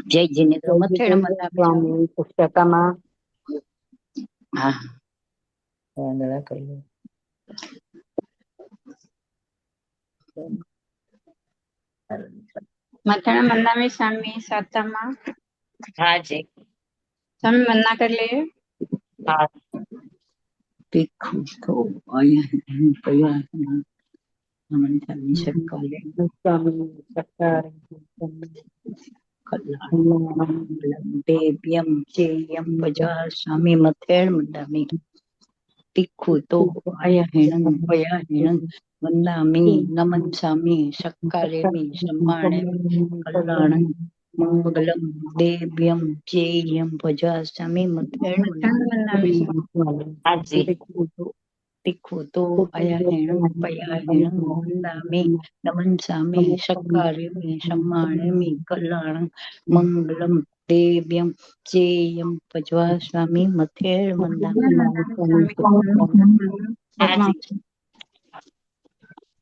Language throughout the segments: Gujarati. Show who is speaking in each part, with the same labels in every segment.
Speaker 1: જય જીનેન્દ્ર મથેણ
Speaker 2: સ્વામી પુસ્તકમાં
Speaker 1: હા વંદના કરી
Speaker 3: મથેણ મંદામી સ્વામી સાતમા
Speaker 1: હા જી
Speaker 3: સ્વામી વંદના કરી લઈએ.
Speaker 1: હા તીખું તો અહીંયા દેવ્યમ ચેયમ બજા સ્વામી મથેણ મંદામી તીખું તો અયહિણં પયાહિણં વંદામી નમન સ્વામી શક્કારેમી સમ્માણેમી કલ્યાણં મંગલમ દેવ્યમ ચેયમ ભજા સ્વામી મથેણ મંદામી તીખું તો અયહિણં પયાહિણં વંદામી નમન સ્વામી શક્કારેમી સમ્માણેમી કલ્યાણં મંગલમ દેવ્યમ ચેયમ ભજવા સ્વામી મથેણ મંદામી.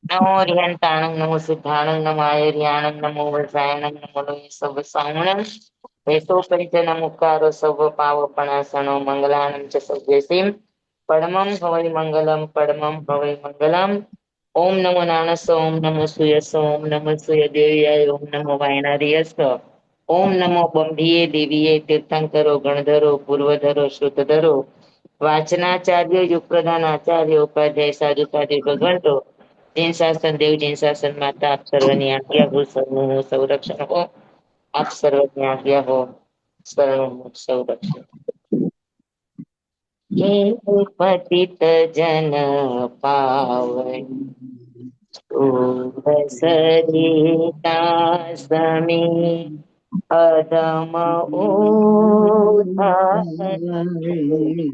Speaker 1: નમો રિયંતાણં નમો સિદ્ધાણં નમો આયર્યાણં નમો વજ્રાયણં નમો લોય સવ સાવણં વેસો પરિજન મુકારો સવ પાવપણાસણો મંગલાણં ચ સવ્યસીમ પરમં ભવૈ મંગલમ પરમં ભવૈ મંગલમ. ઓમ નમો નાણસ ઓમ નમો સૂયસ ઓમ નમો સૂય દેવ્યાય ઓમ નમો વાયણાર્યસ ઓમ નમો બંભીએ દેવીએ તીર્થંકરો ગણધરો પૂર્વધરો શ્રુતધરો વાચનાચાર્ય યુગપ્રધાન આચાર્ય ઉપાધ્યાય સાધુ સાધ્વી ભગવંતો જૈન શાસન દેવ જૈન શાસન માતા આપ સર્વની આજ્ઞા હો સર્વનું સંરક્ષણ હો આપ સર્વની આજ્ઞા હો સર્વનું સંરક્ષણ. હે પતિત જન પાવન સરિતા સમી અધમ ઉદ્ધારી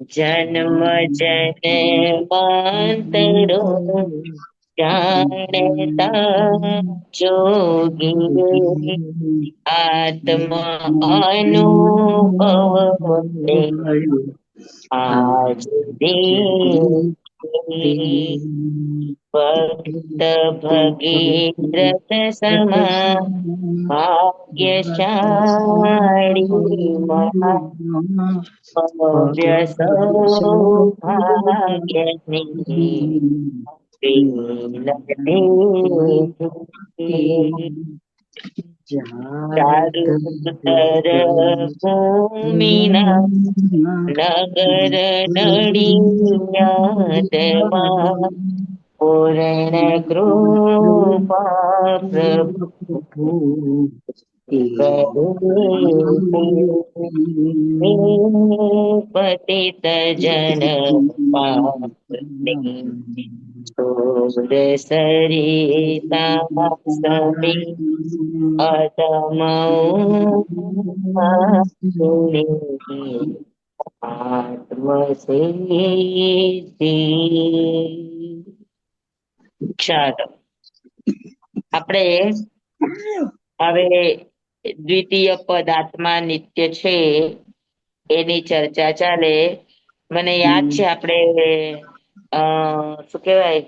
Speaker 1: જન્મ જન્માંતરો જાણતા જોગી આત્મા અનુભવ આજ ભક્ત ભગીરથ સમા ભાગ્યશાળી ભવ્ય સૌભાગ્યની ચારુતર ભૂમિના નગર નડિયાદમાં પૂર્ણ કૃપા પ્રભુ પતિત જન પાવની છોડ સરિતા સમી અધમ આત્મ સિદ્ધિ. ચાલો આપણે હવે દ્વિતીય પદ આત્મા નિત્ય છે એની ચર્ચા ચાલે. મને યાદ છે આપણે શું કેવાય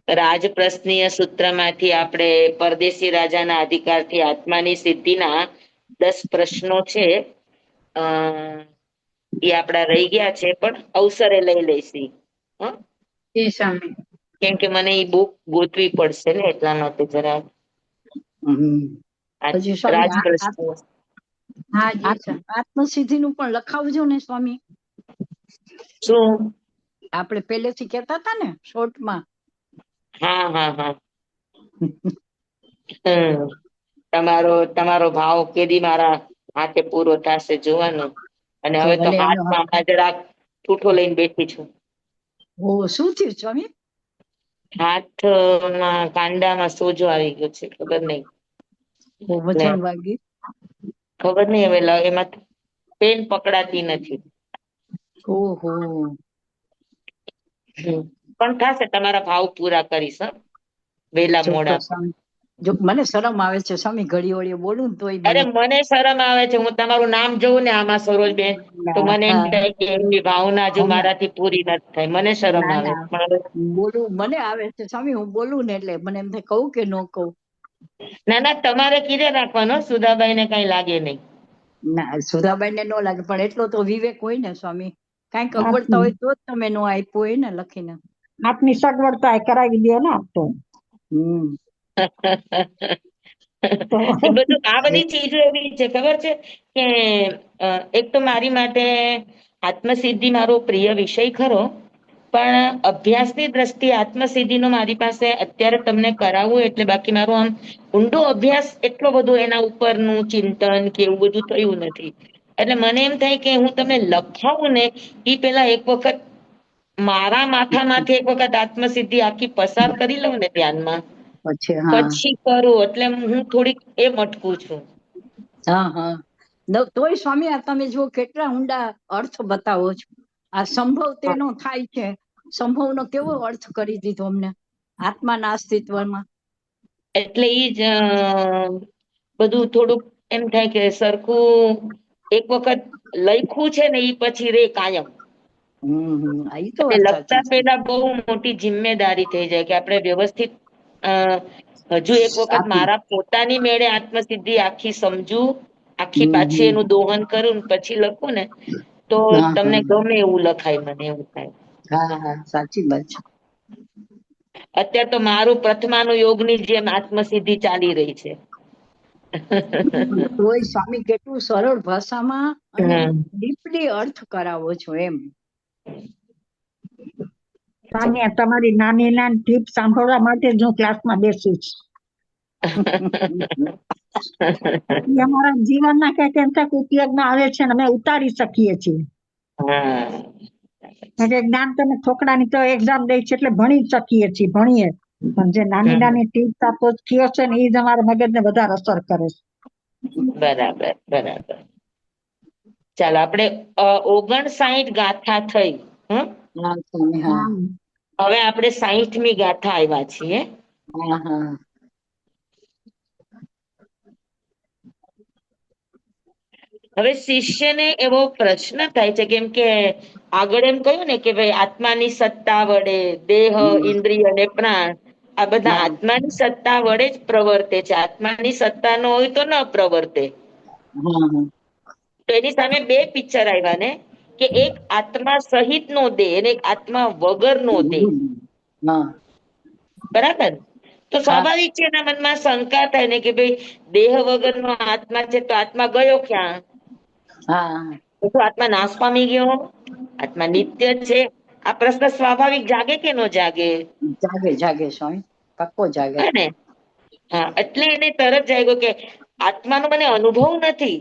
Speaker 1: રાજપ્રશ્નીય સૂત્રમાંથી આપણે પરદેશી રાજાના અધિકારથી આત્માની સિદ્ધિના 10 પ્રશ્નો છે એ આપડા રહી ગયા છે પણ અવસરે લઈ લઈશી. કેમ કે મને એ બુક ગોતવી પડશે ને એટલા માટે જરા
Speaker 2: આત્મસિદ્ધિ નું પણ લખાવજો ને સ્વામી.
Speaker 1: શું
Speaker 2: આપણે પહેલેથી કહેતા હતા ને શોર્ટમાં.
Speaker 1: હા હા હા તમારો ભાવ કેદી મારા હાથે પૂરો થશે જોવાનું. અને હવે તો હાથમાં જરાક ઠૂઠો લઈને બેઠી છું.
Speaker 2: શું થયું સ્વામી?
Speaker 1: હાથ ના કાંડામાં સોજો આવી ગયો છે. ખબર નહીં ખબર નહીં હવે એમાં પેન પકડાતી નથી. પણ થશે તમારા ભાવ પૂરા કરીશ વેલા મોડા.
Speaker 2: જો મને શરમ આવે છે સ્વામી, ઘડી વળી બોલું ને તોય
Speaker 1: અરે
Speaker 2: મને
Speaker 1: મને શરમ આવે છે, હું તમારું નામ જોઉં ને આમાં સરોજબેન તો મને એમ
Speaker 2: હા,
Speaker 1: થાય કે એમની ભાવના જો
Speaker 2: હમણાં
Speaker 1: મારાથી પૂરી નથી થાય, મને શરમ
Speaker 2: ના
Speaker 1: આવે
Speaker 2: ના
Speaker 1: પણ
Speaker 2: બોલું, મને આવે છે સ્વામી, હું બોલું ને એટલે મને એમ થાય કહું કે ન કહું.
Speaker 1: ના ના તમારે કીધે રાખવાનો, સુધાબાઈ ને કઈ લાગે નહીં.
Speaker 2: ના સુધાબાઈ ને ન લાગે, પણ એટલો તો વિવેક હોય ને સ્વામી, કાંઈક અગવડતા હોય તો જ તમે નો આપ્યું હોય ને લખીને.
Speaker 4: આપની સગવડતા એ કરાવી દો ને તો.
Speaker 2: હમ
Speaker 4: તો
Speaker 1: એ બધું આ બધી ચીજો એવી છે ખબર છે કે એક તો મારી માટે આત્મસિદ્ધિ મારો પ્રિય વિષય ખરો, પણ અભ્યાસની દ્રષ્ટિએ આત્મસિદ્ધિનો મારી પાસે અત્યારે તમને કરાવવું એટલે બાકી મારું આમ ઊંડો અભ્યાસ એટલો બધો એના ઉપરનું ચિંતન કે એવું બધું થયું નથી. એટલે મને એમ થાય કે હું તમને લખાવું ને એ પેલા એક વખત મારા માથામાંથી એક વખત આત્મસિદ્ધિ આખી પસાર કરી લઉં ને ધ્યાનમાં,
Speaker 2: પછી હા
Speaker 1: પછી કરું, એટલે હું થોડીક એ મટકું છું.
Speaker 2: હા હા તોય સ્વામી આ તમે જો કેટલા ઊંડા અર્થ બતાવો છો. આ સંભવ તેનો થાય છે, સંભવનો કેવો અર્થ કરી દીધો અમને આત્માના અસ્તિત્વમાં.
Speaker 1: એટલે ઈ જ બધું થોડુંક એમ થાય કે સરખું એક વખત લખ્યું છે ને ઈ પછી રે કાયમ.
Speaker 2: ઈ તો
Speaker 1: એટલે
Speaker 2: વાત સાચી
Speaker 1: લખતા
Speaker 2: છે.
Speaker 1: પહેલા બહુ મોટી જિમ્મેદારી થઈ જાય કે આપણે વ્યવસ્થિત હજુ એક વખત
Speaker 2: આપી
Speaker 1: મારા પોતાની મેળે આત્મસિદ્ધિ આખી સમજુ, આખી
Speaker 2: હમ
Speaker 1: પાછી
Speaker 2: હમ
Speaker 1: એનું દોહન કરું ને પછી લખું ને તો
Speaker 2: હા
Speaker 1: તમને
Speaker 2: હા
Speaker 1: ગમે એવું લખાય, મને એવું થાય.
Speaker 2: હા હા સાચી વાત છે.
Speaker 1: અત્યારે તો મારું પ્રથમાનું યોગની જેમ આત્મસિદ્ધિ ચાલી રહી છે.
Speaker 2: તોય સ્વામી કેટલું સરળ ભાષામાં અને
Speaker 1: હમ
Speaker 2: ડીપલી અર્થ કરાવો છો એમ.
Speaker 4: સાનિયા તમારી નાની નાની ટીપ સાંભળવા માટે જ હું ક્લાસમાં બેસું છું. એ અમારા જીવનના કંઈક એમ કંઈક ઉપયોગમાં આવે છે ને અમે ઉતારી શકીએ છીએ.
Speaker 1: હા
Speaker 4: એટલે જ્ઞાન તમે થોકડાની તો એક્ઝામ દઈ છે એટલે ભણી જ શકીએ છીએ, ભણીએ, પણ જે નાની
Speaker 1: હમ
Speaker 4: નાની ટીપ્સ આપો કયો છે ને એ જ અમારા મગજને વધારે અસર કરે છે.
Speaker 1: બરાબર બરાબર. ચાલો આપણે 59 ગાથા થઈ.
Speaker 2: હા સ્વામી હા
Speaker 1: હવે આપણે 60મી ગાથા આવ્યા છીએ.
Speaker 2: હા હા
Speaker 1: હવે શિષ્યને એવો પ્રશ્ન થાય છે, કેમ કે આગળ એમ કહ્યું ને કે ભાઈ આત્માની સત્તા વડે દેહ, ઇન્દ્રિય અને પ્રાણ આ બધા
Speaker 2: હા
Speaker 1: આત્માની સત્તા વડે જ પ્રવર્તે છે, આત્માની સત્તા ન હોય તો ન પ્રવર્તે.
Speaker 2: હા
Speaker 1: તો એની સામે બે પિક્ચર આવ્યા ને, કે એક આત્મા સહિત નો દેહ અને એક આત્મા વગર નો દેહ.
Speaker 2: હા
Speaker 1: બરાબર, તો
Speaker 2: હા
Speaker 1: સ્વાભાવિક છે એના મનમાં શંકા થાય ને કે ભાઈ દેહ વગરનો આત્મા છે તો આત્મા ગયો ક્યાં?
Speaker 2: હા
Speaker 1: તો શું આત્મા નાશ પામી ગયો? આત્મા નિત્ય છે? આ પ્રશ્ન સ્વાભાવિક જાગે કે નો જાગે?
Speaker 2: જાગે જાગે સ્વામી, પક્કો જાગે.
Speaker 1: હે ને? હા, એટલે એને તરત જાગ્યો કે આત્માનો મને અનુભવ નથી,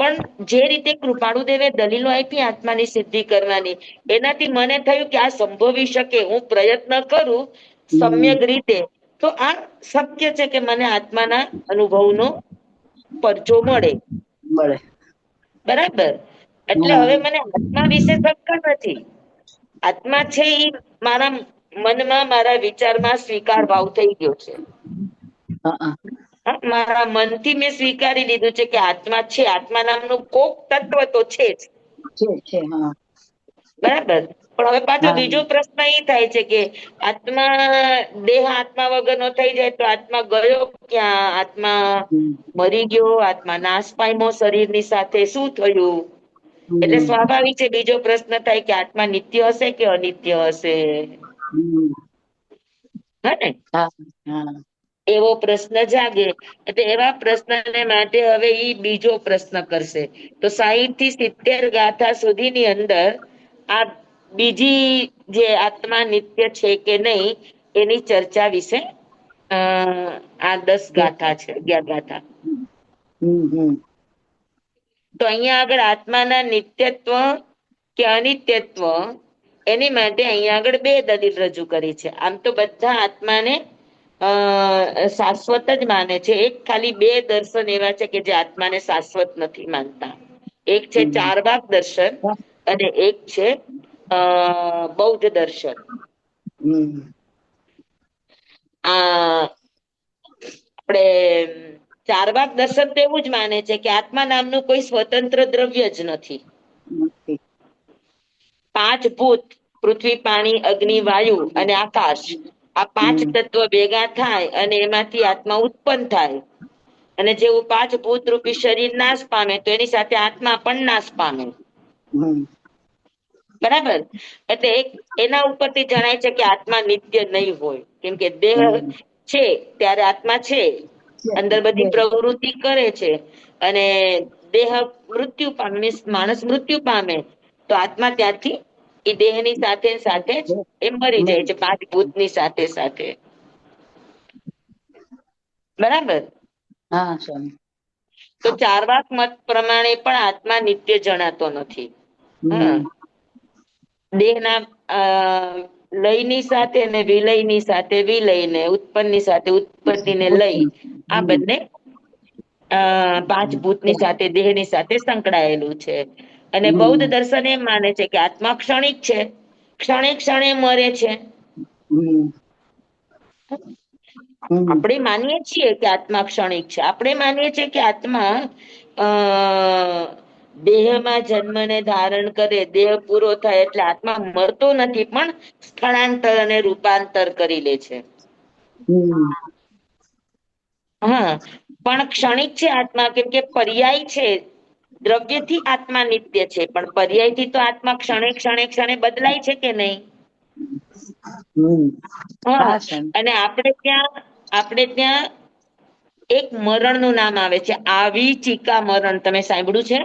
Speaker 1: પણ જે રીતે કૃપાળુ દેવે દલીલો આપી આત્માની સિદ્ધિ કરવાની, એનાથી મને થયું કે આ સંભવી શકે, હું પ્રયત્ન કરું
Speaker 2: હમ
Speaker 1: સમ્યક રીતે તો આ શક્ય છે કે મને આત્માના અનુભવનો પરચો મળે.
Speaker 2: મળે.
Speaker 1: બરાબર, એટલે
Speaker 2: હા
Speaker 1: હવે મને આત્મા વિશે શંકા નથી. આત્મા છે એ મારા મનમાં, મારા વિચારમાં સ્વીકાર ભાવ થઈ ગયો છે.
Speaker 2: હા
Speaker 1: હા, મારા મનથી મેં સ્વીકારી લીધું છે કે આત્મા છે, આત્મા નામનું કોક તત્વ તો છે જ.
Speaker 2: છે હા
Speaker 1: બરાબર, પણ હવે પાછો
Speaker 2: હા
Speaker 1: બીજો પ્રશ્ન એ થાય છે કે આત્મા, દેહ આત્મા વગર નો થઈ જાય તો આત્મા ગયો ક્યાં? આત્મા
Speaker 2: હમ
Speaker 1: મરી ગયો? આત્મા નાશ પામ્યો શરીરની સાથે? શું થયું? એટલે
Speaker 2: હમ
Speaker 1: સ્વાભાવિક છે બીજો પ્રશ્ન થાય કે આત્મા નિત્ય હશે કે અનિત્ય હશે?
Speaker 2: હમ
Speaker 1: હે ને?
Speaker 2: હા હા
Speaker 1: એવો પ્રશ્ન જાગે. એટલે એવા પ્રશ્નને માટે હવે ઈ બીજો પ્રશ્ન કરશે. તો 60 થી 70 ગાથા સુધીની અંદર આ બીજી જે આત્મા નિત્ય છે કે નહીં એની ચર્ચા વિશે આ 10 ગાથા છે, 11 ગાથા.
Speaker 2: હમ
Speaker 1: તો અહીંયા આગળ આત્માના નિત્યત્વ કે અનિત્યત્વ એની માટે અહીંયા આગળ બે દલીલ રજૂ કરી છે. આમ તો બધા આત્માને શાશ્વત જ માને છે. એક ખાલી બે દર્શન એવા છે કે જે આત્માને શાશ્વત નથી માનતા. એક છે
Speaker 2: હમ
Speaker 1: ચારવાક દર્શન અને એક છે બૌદ્ધ દર્શન.
Speaker 2: હમ
Speaker 1: આ આપણે ચારવાક દર્શન તો એવું જ માને છે કે આત્મા નામનું કોઈ સ્વતંત્ર દ્રવ્ય જ નથી.
Speaker 2: નથી.
Speaker 1: પાંચ ભૂત પૃથ્વી, પાણી, અગ્નિ, વાયુ અને આકાશ, આ પાંચ તત્વ ભેગા થાય અને એમાંથી આત્મા ઉત્પન્ન થાય. અને જેવું પાંચ ભૂત રૂપી શરીર નાશ પામે તો એની સાથે આત્મા પણ નાશ પામે.
Speaker 2: હમ.
Speaker 1: બરાબર. એટલે એના ઉપરથી જણાય છે કે આત્મા નિત્ય નહીં હોય, કેમ કે દેહ છે ત્યારે આત્મા છે, અંદર બધી પ્રવૃત્તિ કરે છે, અને દેહ મૃત્યુ પામે, means માણસ મૃત્યુ પામે તો આત્મા ત્યાંથી એ દેહની સાથે સાથે જ એ મરી જાય છે, પાંચ ભૂતની સાથે સાથે. બરાબર.
Speaker 2: હા સ્વામી.
Speaker 1: તો ચારવાક મત પ્રમાણે પણ આત્મા નિત્ય જણાતો નથી. હા, દેહના લયની સાથે ને વિલયની સાથે વિલયને ઉત્પન્નની સાથે ઉત્પત્તિને લઈ, આ બંને પાંચ ભૂતની સાથે દેહની સાથે સંકળાયેલું છે. અને બૌદ્ધ દર્શન એમ માને છે કે આત્મા ક્ષણિક છે, ક્ષણે ક્ષણે મરે છે. આપણે માનીએ છીએ કે આત્મા ક્ષણિક છે, આપણે માનીએ છીએ કે આત્મા અ દેહમાં જન્મને ધારણ કરે, દેહ પૂરો થાય એટલે આત્મા મરતો નથી, પણ સ્થળાંતર અને રૂપાંતર કરી લે છે. હા, પણ ક્ષણિક છે આત્મા, કેમ કે પર્યાય છે. દ્રવ્યથી આત્મા નિત્ય છે, પણ પર્યાયથી તો આત્મા ક્ષણે ક્ષણે ક્ષણે બદલાય છે કે નહીં? હા,
Speaker 2: હા સ્વામી.
Speaker 1: અને આપણે ત્યાં એક મરણ નું નામ આવે છે, આવી ચિકા મરણ. તમે સાંભળ્યું છે?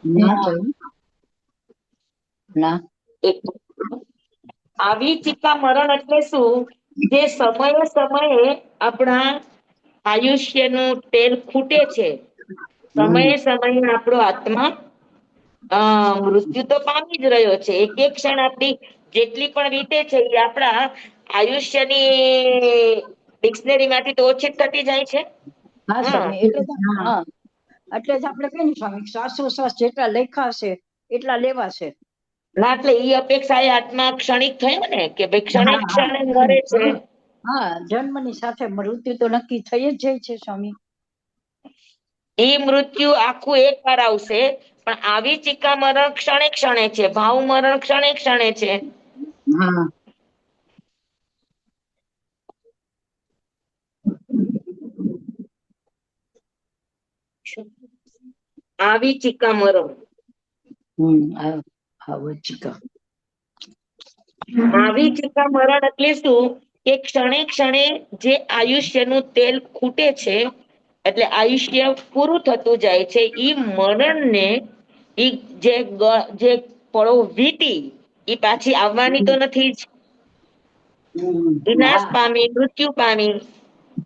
Speaker 2: ના સ્વામી. ના.
Speaker 1: એક આવી ચિકા મરણ એટલે શું? જે સમયે સમયે આપણા આયુષ્યનું તેલ ખૂટે છે, સમયે સમયે આપણો આત્મા મૃત્યુ તો પામી જ રહ્યો છે. એક એક ક્ષણ આપણી જેટલી પણ વીતે છે એ આપણા આયુષ્યની ડિક્શનરી માંથી તો ઓછી જ થતી જાય છે.
Speaker 2: હા
Speaker 1: હા,
Speaker 2: સ્વામી. હા, એટલે જ આપણે કહીએ ને સ્વામી, શ્વાસોશ્વાસ જેટલા લખાશે એટલા લેવાશે.
Speaker 1: ના, એટલે ઈ અપેક્ષા એ આત્મા ક્ષણિક થયો ને, કે ભાઈ ક્ષણે
Speaker 2: હા હા
Speaker 1: ક્ષણે મરે છે.
Speaker 2: હા, જન્મની સાથે મૃત્યુ તો નક્કી થઈ જ જાય છે સ્વામી.
Speaker 1: એ મૃત્યુ આખું એક વાર આવશે, પણ આવી ચિકા મરણ ક્ષણે ક્ષણે છે, ભાવ મરણ ક્ષણે ક્ષણે છે.
Speaker 2: હા.
Speaker 1: આવી ચિકા મરણ.
Speaker 2: આવો ચિકા.
Speaker 1: આવી ચિકા મરણ એટલે શું? કે ક્ષણે ક્ષણે જે આયુષ્યનું તેલ ખૂટે છે, એટલે આયુષ્ય પૂરું થતું જાય છે, ઈ મરણને ઈ જે પળો વીતી ઈ પાછી આવવાની તો નથી જ. વિનાશ
Speaker 2: હા.
Speaker 1: પામી, મૃત્યુ પામી.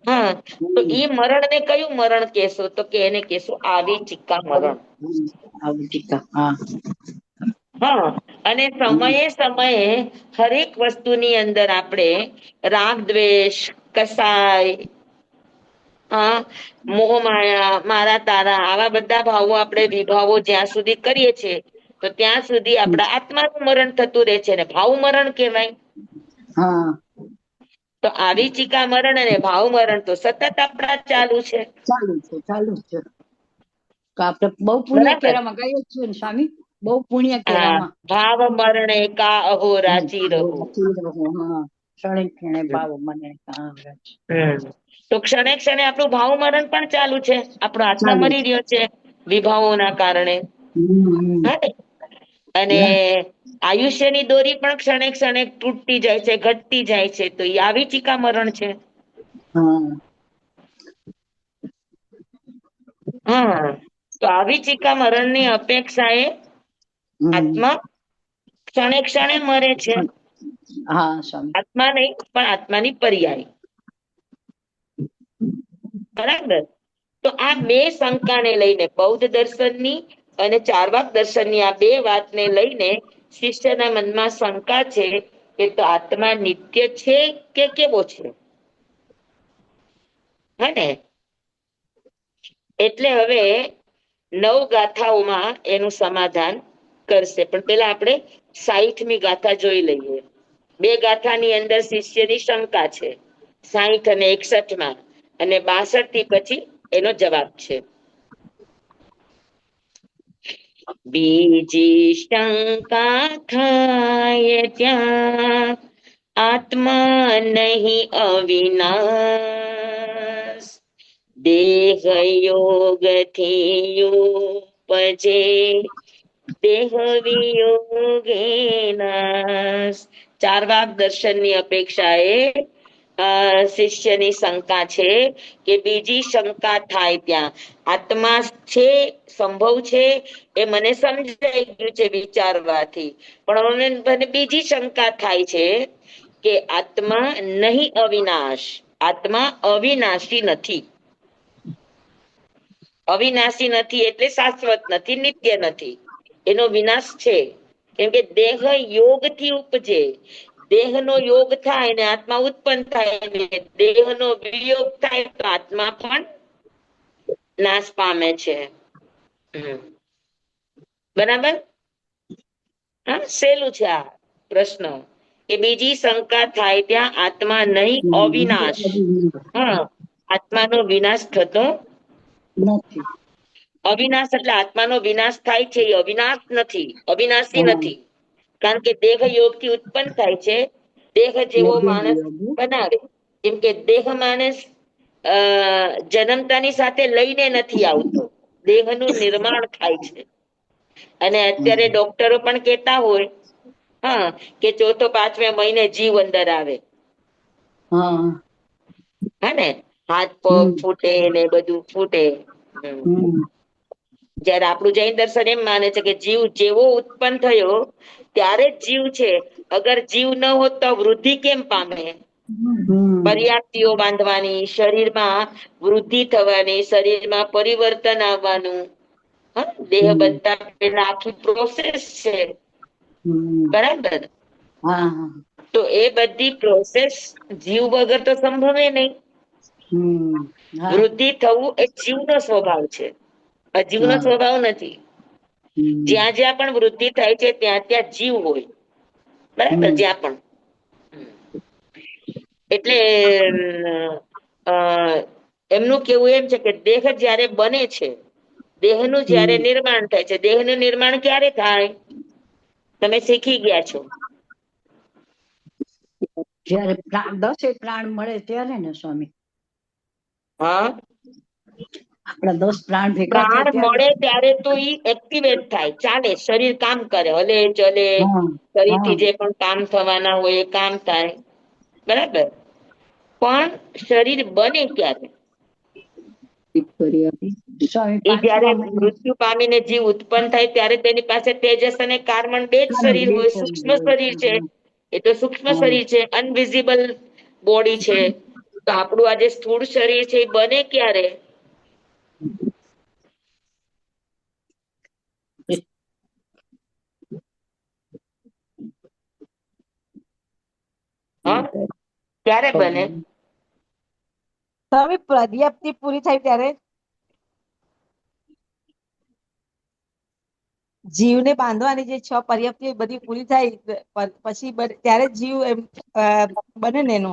Speaker 1: હા, તો ઈ મરણ ને કયું મરણ કેશો? તો કે એને કેશો આવી ચિક્કા મરણ.
Speaker 2: આવો ચિકા. હા.
Speaker 1: હા, અને સમયે સમયે હરેક વસ્તુની અંદર આપણે રાગ દ્વેષ, કસાય, મોહ માયા, મારા તારા, આવા બધા ભાવો આપણે વિભાવો જ્યાં સુધી કરીએ છીએ, તો ત્યાં સુધી આપણા આત્માનું મરણ થતું રહે છે, ને ભાવ મરણ કહેવાય.
Speaker 2: હા.
Speaker 1: તો આવી ચિકા મરણ અને ભાવ મરણ તો સતત આપણા ચાલુ છે.
Speaker 2: ચાલુ છે, ચાલુ છે. તો આપણે બહુ પુણ્ય
Speaker 1: બરાબર.
Speaker 2: કેરામાં ગાઈએ છીએ ને સ્વામી, બહુ પુણ્ય
Speaker 1: હા,
Speaker 2: કેરામાં.
Speaker 1: ભાવ મરણે કા અહો રાચી રહો.
Speaker 2: હા, ક્ષણે ક્ષણે ભાવ મને.
Speaker 1: તો ક્ષણે ક્ષણે આપણું ભાવ મરણ પણ ચાલુ છે, આપણો આત્મા
Speaker 2: ચાલુ
Speaker 1: મરી
Speaker 2: છે.
Speaker 1: રહ્યો છે વિભાવોના કારણે. હા ને? અને આયુષ્યની દોરી પણ ક્ષણે ક્ષણે તૂટતી જાય છે, ઘટતી જાય છે, તો એ આવી ચિકા મરણ છે.
Speaker 2: હા.
Speaker 1: હા, તો આવી ચિકા મરણની અપેક્ષા એ આત્મા ક્ષણે ક્ષણે મરે છે.
Speaker 2: હા સ્વામી.
Speaker 1: આત્મા નહીં, પણ આત્માની પર્યાય. બરાબર. તો આ બે શંકાને લઈને, બૌદ્ધ દર્શનની અને ચારવાક દર્શનની આ બે વાતને લઈને શિષ્યના મનમાં શંકા છે કે તો આત્મા નિત્ય છે કે કેવો છે? હે ને? એટલે હવે નવગાથાઓમાં એનું સમાધાન કરશે, પણ પેલા આપણે 60મી ગાથા જોઈ લઈએ. બે ગાથાની અંદર શિષ્યની શંકા છે, 60 અને 61માં. અને 62 થી પછી એનો જવાબ છે. બીજી શંકા થાય ત્યાં આત્મા નહીં અવિનાશ, દેહ યોગ થી ઉપજે દેહ વિયોગે નાશ. ચાર વાગ દર્શનની અપેક્ષાએ શિષ્યની શંકા છે કે બીજી શંકા થાય ત્યાં આત્મા છે, સંભવ છે, એ મને સમજાઈ ગયું છે વિચારવાથી, પણ મને બીજી શંકા થાય છે કે આત્મા નહીં અવિનાશ, આત્મા અવિનાશી નથી. અવિનાશી નથી એટલે શાશ્વત નથી, નિત્ય નથી, એનો વિનાશ છે. કેમ કે દેહ યોગ થી ઉપજે, દેહનો યોગ થાય ને આત્મા ઉત્પન્ન થાય, દેહનો વિયોગ થાય તો આત્મા પણ નાશ પામે છે. બરાબર. હા, સહેલું છે આ પ્રશ્ન કે બીજી શંકા થાય ત્યાં આત્મા નહીં અવિનાશ. હા, આત્માનો વિનાશ થતો
Speaker 2: નથી.
Speaker 1: અવિનાશ એટલે આત્માનો વિનાશ થાય છે એ અવિનાશ નથી, અવિનાશી નથી. કારણ કે દેહ યોગ થી ઉત્પન્ન થાય છે, દેહ જેવો માણસ બનાવે. કેમ કે દેહ માણસ જન્મતાની સાથે લઈને નથી આવતો, દેહનું નિર્માણ થાય છે. અને અત્યારે ડોક્ટરો પણ કેતા હોય હા કે ચોથો પાંચમે મહિને જીવ અંદર આવે. હા ને, હાથ પગ ફૂટે ને બધું ફૂટે. જયારે આપણું જૈન દર્શન એમ માને છે કે જીવ જેવો ઉત્પન્ન થયો ત્યારે જ જીવ છે, અગર જીવ ન હોત તો વૃદ્ધિ કેમ પામે? પર્યાપ્તિઓ બાંધવાની, શરીરમાં વૃદ્ધિ થવાની, શરીરમાં પરિવર્તન આવવાનું, દેહ બનતા પહેલા આખી પ્રોસેસ છે. બરાબર. તો એ બધી પ્રોસેસ જીવ વગર તો સંભવે નહીં. વૃદ્ધિ થવું એ જીવનો સ્વભાવ છે, અજીવનો સ્વભાવ નથી. જ્યાં જ્યાં પણ વૃદ્ધિ થાય છે ત્યાં ત્યાં જીવ હોય. બરાબર, જ્યાં પણ. એટલે એમનું કેવું એમ છે કે દેહ જયારે બને છે, દેહનું જયારે નિર્માણ થાય છે, દેહનું નિર્માણ ક્યારે થાય? તમે શીખી ગયા છો.
Speaker 2: જયારે 10 પ્રાણ મળે ત્યારે ને સ્વામી.
Speaker 1: હા,
Speaker 2: આપણા 10 પ્રાણ ભેગા
Speaker 1: પ્રાણ
Speaker 2: થાય ત્યારે.
Speaker 1: મળે ત્યારે તો ઈ એક્ટિવેટ થાય, ચાલે, શરીર કામ કરે, હલે ચલે, શરીરથી જે પણ કામ થવાના હોય એ કામ થાય. બરાબર. પણ શરીર બને ક્યારે? એ જયારે મૃત્યુ પામીને જીવ ઉત્પન્ન થાય ત્યારે તેની પાસે તેજસ અને કાર્બન બે જ શરીર હોય. સૂક્ષ્મ શરીર છે, એ તો સૂક્ષ્મ શરીર છે, અનવિઝિબલ બોડી છે. તો આપણું આ જે સ્થૂળ શરીર છે એ બને ક્યારે? હા, ક્યારે બને?
Speaker 5: હવે પર્યાપ્તિ પૂરી થાય ત્યારે જીવને બાંધવાની જે 6 પર્યાપ્તિ બધી પૂરી થાય પછી ત્યારે જીવ એમ બને ને એનો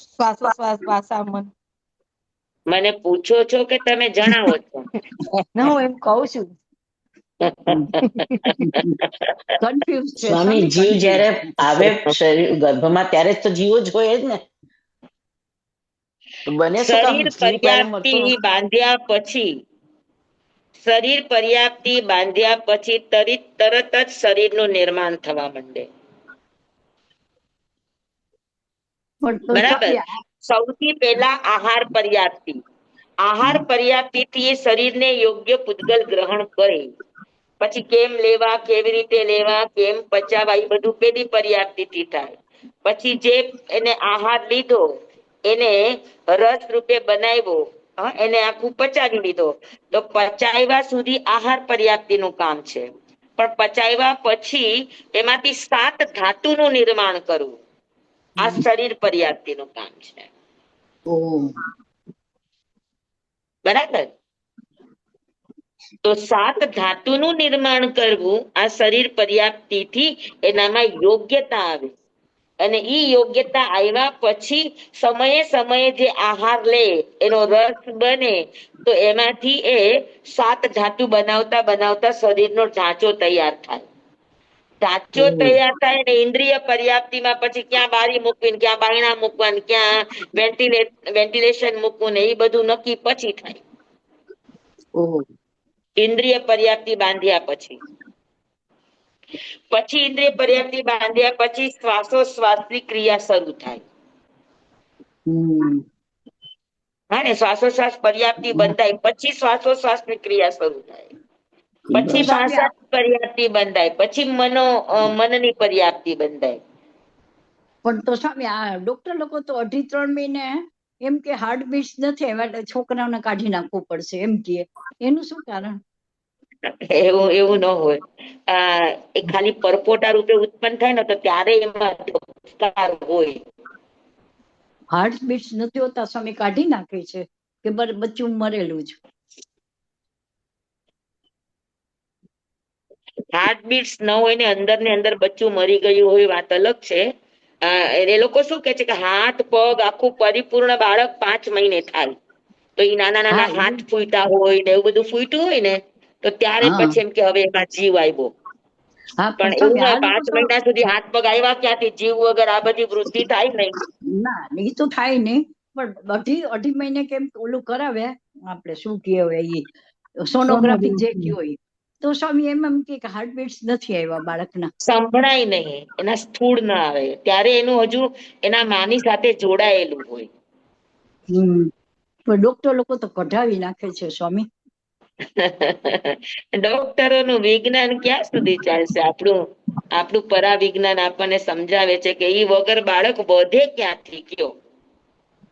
Speaker 5: શ્વાસોશ્વાસ વાસામન.
Speaker 1: મને પૂછો છો કે તમે જણાવો છો?
Speaker 5: ના, હું એમ કઉ છું.
Speaker 2: કન્ફ્યુઝ છે
Speaker 6: સ્વામી, જીવ જયારે આવે શરીર ગર્ભમાં ત્યારે જ તો જીવો જ હોય જ ને. બને શું કામ?
Speaker 1: શરીર
Speaker 6: જીવ ક્યારે મળતો
Speaker 1: પર્યાપ્તિ બાંધ્યા પછી, શરીર પર્યાપ્તિ બાંધ્યા પછી તરત જ શરીરનું નિર્માણ થવા માંડે. બરાબર. સૌથી પહેલા આહાર પર્યાપ્તિ, આહાર પર્યાપ્તિ થી શરીરને યોગ્ય પૂતગલ ગ્રહણ કરે. પછી કેમ લેવા, કેવી રીતે લેવા, કેમ પચાવા, એ બધું પેલી પર્યાપ્તિથી થાય. પછી જે એને આહાર લીધો એને રસ રૂપે બનાવ્યો, એને આખું પચાવી લીધો, તો પચાવ્યા સુધી આહાર પર્યાપ્તિ નું કામ છે. પણ પચાવ્યા પછી એમાંથી 7 ધાતુનું નિર્માણ કરવું, આ શરીર પર્યાપ્તિ નું કામ છે. બરાબર. તો 7 ધાતુનું નિર્માણ કરવું આ શરીર પર્યાપ્તિથી એનામાં યોગ્યતા આવે. અને ઈ યોગ્યતા આવ્યા પછી સમયે સમયે જે આહાર લે એનો રસ બને તો એમાંથી એ 7 ધાતુ બનાવતા બનાવતા શરીરનો ઢાંચો તૈયાર થાય. ઢાંચો તૈયાર થાય ને ઇન્દ્રિય પર્યાપ્તિમાં પછી ક્યાં બારી મૂકવી ને ક્યાં બાયણા મૂકવા ને ક્યાં વેન્ટિલેશન મૂકવું ને એ બધું નક્કી પછી થાય.
Speaker 2: ઓહ.
Speaker 1: ઇન્દ્રિય પર્યાપ્તિ બાંધ્યા પછી ઇન્દ્રિય પર્યાપ્તિ બાંધ્યા પછી શ્વાસોશ્વાસની ક્રિયા શરૂ થાય.
Speaker 2: હમ.
Speaker 1: હા ને, શ્વાસોશ્વાસ પર્યાપ્તિ બંધાય પછી શ્વાસોશ્વાસની ક્રિયા શરૂ થાય. પછી
Speaker 2: સ્વામી
Speaker 1: ભાષા પર્યાપ્તિ બંધાય પછી મનની પર્યાપ્તિ બંધાય.
Speaker 2: પણ તો સ્વામી આ ડોક્ટર લોકો તો 2.5-3 મહિને એમ કે હાર્ટબીટ નથી આવ્યા એટલે છોકરાઓને કાઢી નાખવું પડશે એમ કે, એનું શું કારણ?
Speaker 1: એવું ન હોય. એ ખાલી પરપોટા રૂપે ઉત્પન્ન થાય ને તો ત્યારે એમાં ધબકાર હોય.
Speaker 2: હાર્ટબીટ નથી હોતા સ્વામી, કાઢી નાખે છે કે બચ્ચું મરેલું છે.
Speaker 1: હાર્ટબીટ્સ ન હોય ને અંદર ને અંદર બચ્ચું મરી ગયું હોય વાત અલગ છે. એ લોકો શું કે છે કે હાથ પગ આખું પરિપૂર્ણ બાળક 5 મહિને થાય તો એ નાના
Speaker 2: હા
Speaker 1: નાના હાથ ફૂટ્યા હોય ને એવું બધું ફૂટ્યું હોય ને તો ત્યારે
Speaker 2: હા
Speaker 1: પછી એમ કે હવે એમાં જીવ આવ્યો.
Speaker 2: હા
Speaker 1: પણ એવું
Speaker 2: સ્વામી
Speaker 1: ના,
Speaker 2: આ લોકો
Speaker 1: 5
Speaker 2: તો
Speaker 1: મહિના સુધી હાથ પગ આવ્યા ક્યાંથી? જીવ વગર આ બધી વૃદ્ધિ થાય નહીં.
Speaker 2: ના એ તો થાય નહીં, પણ અઢી મહિને કેમ ઓલું કરાવે આપણે શું કહેવાય સોનોગ્રાફી જે કહેવાય તો સ્વામી એમ કે હાર્ટબીટ્સ નથી આવ્યા બાળકના.
Speaker 1: સંભળાય નહીં, એના સ્થૂળ ના આવે ત્યારે એનું હજુ એના માની સાથે જોડાયેલું હોય.
Speaker 2: પણ ડોક્ટર લોકો તો કઢાવી નાખે છે સ્વામી.
Speaker 1: ડોક્ટરોનું વિજ્ઞાન ક્યાં સુધી ચાલશે? આપણું પરાવિજ્ઞાન આપણને સમજાવે છે કે ઈ વગર બાળક વધે ક્યાંથી કયો?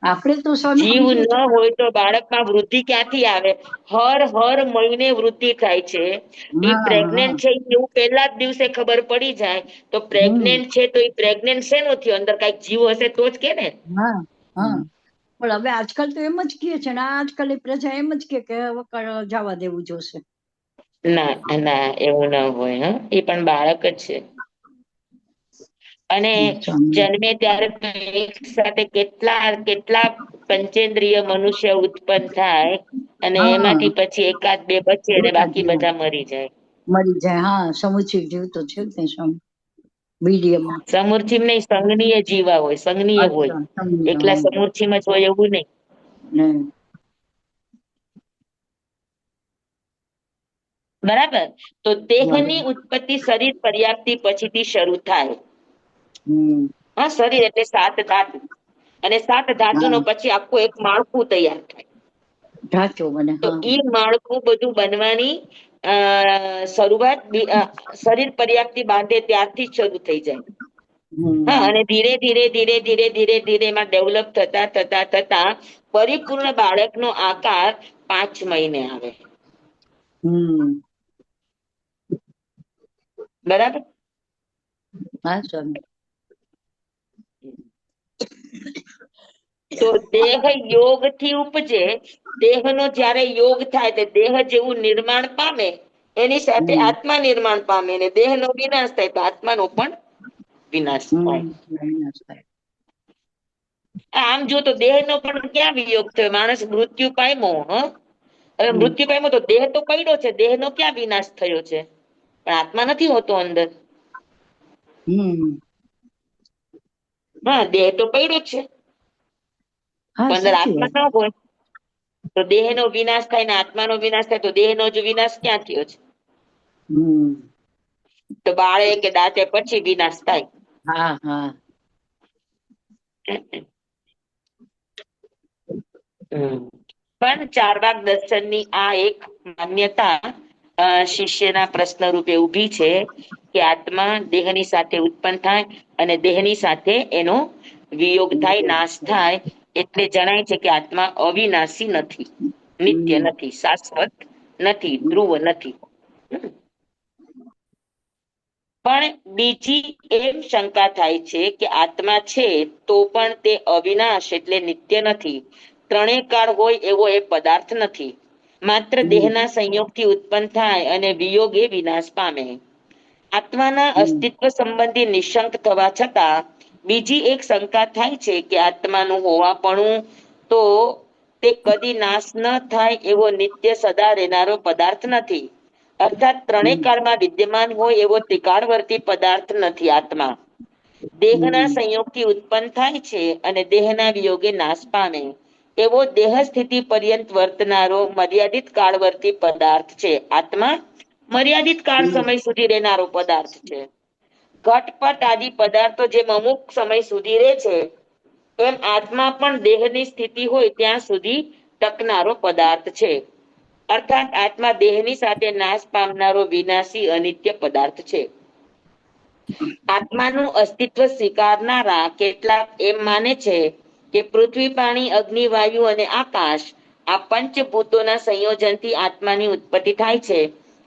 Speaker 2: આપણે તો સ્વામી
Speaker 1: જીવ
Speaker 2: સમજીએ
Speaker 1: ન
Speaker 2: છીએ.
Speaker 1: હોય તો બાળકમાં વૃદ્ધિ ક્યાંથી આવે? હર મહિને વૃદ્ધિ થાય છે. ઈ
Speaker 2: હા હા.
Speaker 1: પ્રેગ્નેન્ટ છે એવું પહેલા જ દિવસે ખબર પડી જાય તો પ્રેગ્નેન્ટ છે તો ઈ પ્રેગ્નેન્ટ શેનું થયું? અંદર કઈક જીવ હશે તો જ કે ને.
Speaker 2: હા હા. પણ હવે આજકાલ તો એમ જ કહે છે ને, આજકાલની પ્રજા એમ જ કે હવે જવા દેવું જોશે.
Speaker 1: ના એવું ના હોય. એ પણ બાળક જ છે. અને જન્મે ત્યારે તો એક સાથે કેટલા પંચેન્દ્રિય મનુષ્ય ઉત્પન્ન થાય અને
Speaker 2: હા
Speaker 1: એમાંથી પછી 1-2 બચે અને બાકી
Speaker 2: એકાદ
Speaker 1: બધા મરી જાય.
Speaker 2: મરી જાય. હા, સમુચિત જીવ તો છે જ નહીં સ્વામી મીડિયમમાં.
Speaker 1: સમૂર્છિમ નહીં, સંગનીય જીવા હોય, સંગનીય હોય.
Speaker 2: અચ્છા સમજી
Speaker 1: એકલા સમૂર્છિમ જ હોય એવું નહીં.
Speaker 2: નહીં.
Speaker 1: બરાબર. તો દેહની ઉત્પત્તિ શરીર પર્યાપ્તિ પછીથી શરૂ થાય. શરીર એટલે 7 ધાતુ અને 7 ધાતુનો પછી આખું એક માળખું તૈયાર થાય.
Speaker 2: ઢાંચો બને.
Speaker 1: તો ઈ માળખું બધું બનવાની શરૂઆત શરીર પર્યાપ્તિ બાંધે ત્યારથી જ શરૂ થઈ જાય. હા, અને ધીરે ધીરે એમાં ડેવલપ થતા પરિપૂર્ણ બાળકનો આકાર 5 મહિને આવે. બરાબર.
Speaker 2: હા સ્વામી.
Speaker 1: તો દેહ યોગથી ઉપજે. દેહનો જ્યારે યોગ થાય તો દેહ જેવું નિર્માણ પામે એની સાથે આત્મા નિર્માણ પામે અને દેહનો વિનાશ થાય તો આત્માનો પણ વિનાશ થાય. આમ જો તો દેહનો પણ ક્યાં વિયોગ થયો? માણસ મૃત્યુ પામ્યો. હવે મૃત્યુ પામ્યો તો દેહ તો પડ્યો છે, દેહનો ક્યાં વિનાશ થયો છે? પણ આત્મા નથી હોતો અંદર. હા, દેહ તો પડ્યો જ છે.
Speaker 2: હા
Speaker 1: અંદર
Speaker 2: સાચી
Speaker 1: આત્મા
Speaker 2: વાત.
Speaker 1: ન હોય તો દેહનો વિનાશ થાય ને આત્માનો વિનાશ થાય તો દેહનો જ વિનાશ ક્યાં થયો છે? તો બાળે કે દાંતે પછી વિનાશ થાય.
Speaker 2: હા હા.
Speaker 1: પણ ચાર્વાક દર્શનની આ એક માન્યતા શિષ્યના પ્રશ્ન રૂપે ઊભી છે કે આત્મા દેહની સાથે ઉત્પન્ન થાય અને દેહની સાથે એનો વિયોગ થાય, નાશ થાય. એટલે જણાય છે કે આત્મા અવિનાશી નથી, નિત્ય નથી, શાશ્વત નથી, ધ્રુવ નથી. પણ બીજી એમ શંકા થાય છે કે આત્મા છે તો પણ તે અવિનાશ એટલે નિત્ય નથી. 3 કાળ હોય એવો એ પદાર્થ નથી. માત્ર દેહના સંયોગથી ઉત્પન્ન થાય અને વિયોગ એ વિનાશ પામે. આત્માના અસ્તિત્વ સંબંધી નિશંક થવા છતાં બીજી એક શંકા થાય છે કે આત્માનું હોવાપણું તો તે કદી નાશ ન થાય એવો નિત્ય સદા રહેનારો પદાર્થ નથી, અર્થાત ત્રણેય કાળમાં વિદ્યમાન હોય એવો ત્રિકાળવર્તી પદાર્થ નથી આત્મા. દેહના સંયોગથી ઉત્પન્ન થાય છે અને દેહના વિયોગે નાશ પામે એવો દેહ સ્થિતિ પર્યંત વર્તનારો મર્યાદિત કાળવર્તી પદાર્થ છે. આત્મા મર્યાદિત કાળ સમય સુધી રહેનારો પદાર્થ છે. ઘટપટ આદિ પદાર્થો જેમ અમુક સમય સુધી રહે છે એમ આત્મા પણ દેહની સ્થિતિ હોય ત્યાં સુધી ટકનારો પદાર્થ છે. અર્થાત આત્મા દેહની સાથે નાશ પામનારો વિનાશી અનિત્ય પદાર્થ છે. આત્માનું અસ્તિત્વ સ્વીકારનારા કેટલાક એમ માને છે કે પૃથ્વી, પાણી, અગ્નિ, વાયુ અને આકાશ આ પંચભૂતોના સંયોજનથી આત્માની ઉત્પત્તિ થાય છે.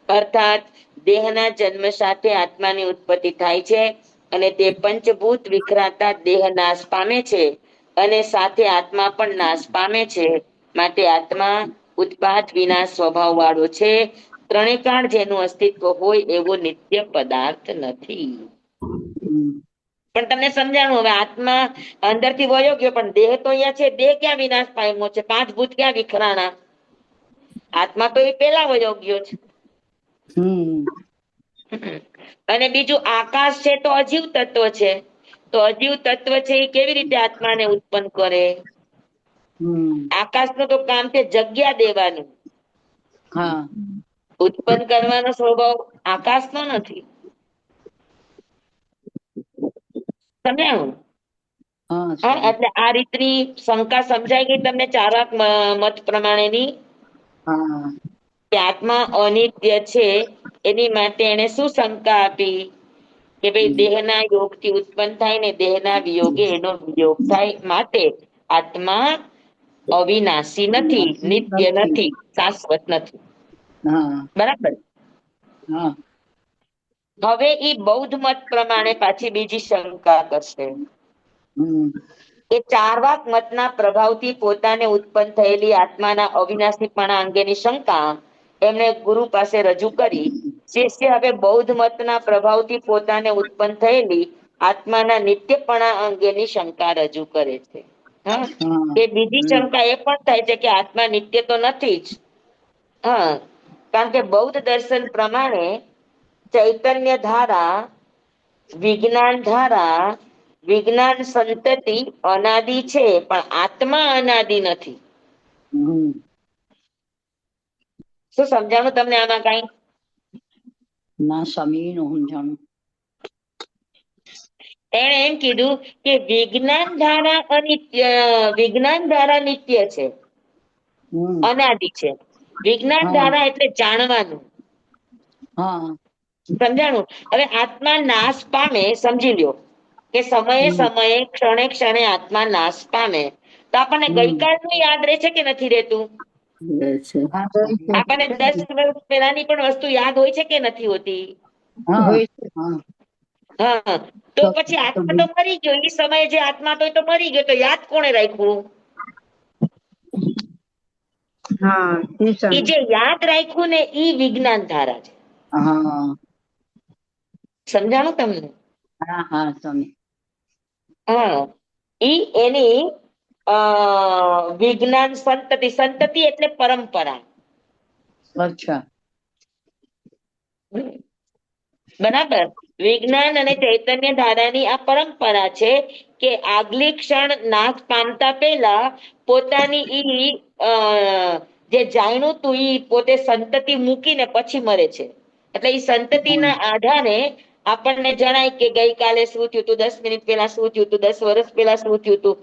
Speaker 1: અર્થાત દેહના જન્મ સાથે આત્માની ઉત્પત્તિ થાય છે અને તે પંચભૂત વિખરાતા દેહ નાશ પામે છે અને સાથે આત્મા પણ નાશ પામે છે. માટે આત્મા ઉત્પાદ વિનાશ સ્વભાવ વાળો છે. ત્રણેય કાળ જેનું અસ્તિત્વ હોય એવો નિત્ય પદાર્થ નથી. પણ તમને સમજાણું હવે? આત્મા અંદરથી વયો ગયો પણ દેહ તો અહીંયા છે. દેહ ક્યાં વિનાશ પામ્યો છે? પાંચ ભૂત ક્યાં વિખરાણા? આત્મા તો એ પેલા વયો ગયો છે. અને બીજું આકાશ છે તો અજીવ તત્વ છે. તો અજીવ તત્વ છે એ કેવી રીતે આત્માને ઉત્પન્ન કરે? આકાશનું તો કામ છે જગ્યા દેવાનું. ઉત્પન્ન કરવાનો સ્વભાવ આકાશનો નથી. સમજાયું? એટલે આ રીતની શંકા સમજાઈ ગઈ તમને ચારક મત પ્રમાણેની? કે આત્મા અનિત્ય છે એની માટે એને શું શંકા આપી કે ભાઈ દેહના યોગથી ઉત્પન્ન થાય ને દેહના વિયોગે એનો વિયોગ થાય, માટે આત્મા અવિનાશી નથી, નિત્ય નથી, શાશ્વત નથી. બરાબર. હવે એ બૌદ્ધ મત પ્રમાણે પાછી બીજી શંકા કરશે કે ચાર્વાક મતના પ્રભાવથી પોતાને ઉત્પન્ન થયેલી આત્માના અવિનાશીપણા અંગેની શંકા એમણે ગુરુ પાસે રજૂ કરી. શિષ્ય હવે બૌદ્ધ મતના પ્રભાવથી પોતાને ઉત્પન્ન થયેલી આત્માના નિત્યપણા અંગેની શંકા રજૂ કરે છે. કે બીજી શંકા એ પણ થાય છે કે આત્મા નિત્ય તો નથી જ. કારણ કે બૌદ્ધ દર્શન પ્રમાણે ચૈતન્ય ધારા, વિજ્ઞાન ધારા, વિજ્ઞાન સંતતિ અનાદિ છે પણ આત્મા અનાદિ નથી. શું સમજાણું તમને આમાં કઈ?
Speaker 2: ના, સ્વામી નું સમજાણું.
Speaker 1: એણે એમ કીધું કે વિજ્ઞાન ધારા અનિત્ય, વિજ્ઞાન ધારા નિત્ય છે, અનાદિ છે. વિજ્ઞાન ધારા એટલે જાણવાનું. સમજાણું? હવે આત્મા નાશ પામે, સમજી લ્યો કે સમયે સમયે ક્ષણે ક્ષણે આત્મા નાશ પામે તો આપણને ગઈકાલનું યાદ રહે છે કે નથી રહેતું? આપણને 10 વર્ષ પહેલાની પણ વસ્તુ યાદ હોય છે કે નથી હોતી? હા. તો પછી આત્મા તો મરી ગયો, એ સમયે જે આત્મા તો મરી ગયો, તો યાદ કોણે રાખ્યું? એ જે યાદ રાખ્યું ને ઈ વિજ્ઞાન ધારા છે. સમજાણું તમને? ઈ એની વિજ્ઞાન સંતતિ, સંતતિ એટલે પરંપરા. બરાબર. વિજ્ઞાન અને ચૈતન્ય ધારાની આ પરંપરા છે કે આગલી ક્ષણ નાશ પામતા પહેલા પોતાની ઈ જે જાણ્યું તું ઈ પોતે સંતતિ મૂકીને પછી મરે છે. એટલે ઈ સંતતિના આધારે આપણને જણાય કે ગઈકાલે શું થયું તું, 10 મિનિટ પહેલા શું થયું તું, 10 વર્ષ પહેલા શું થયું તું.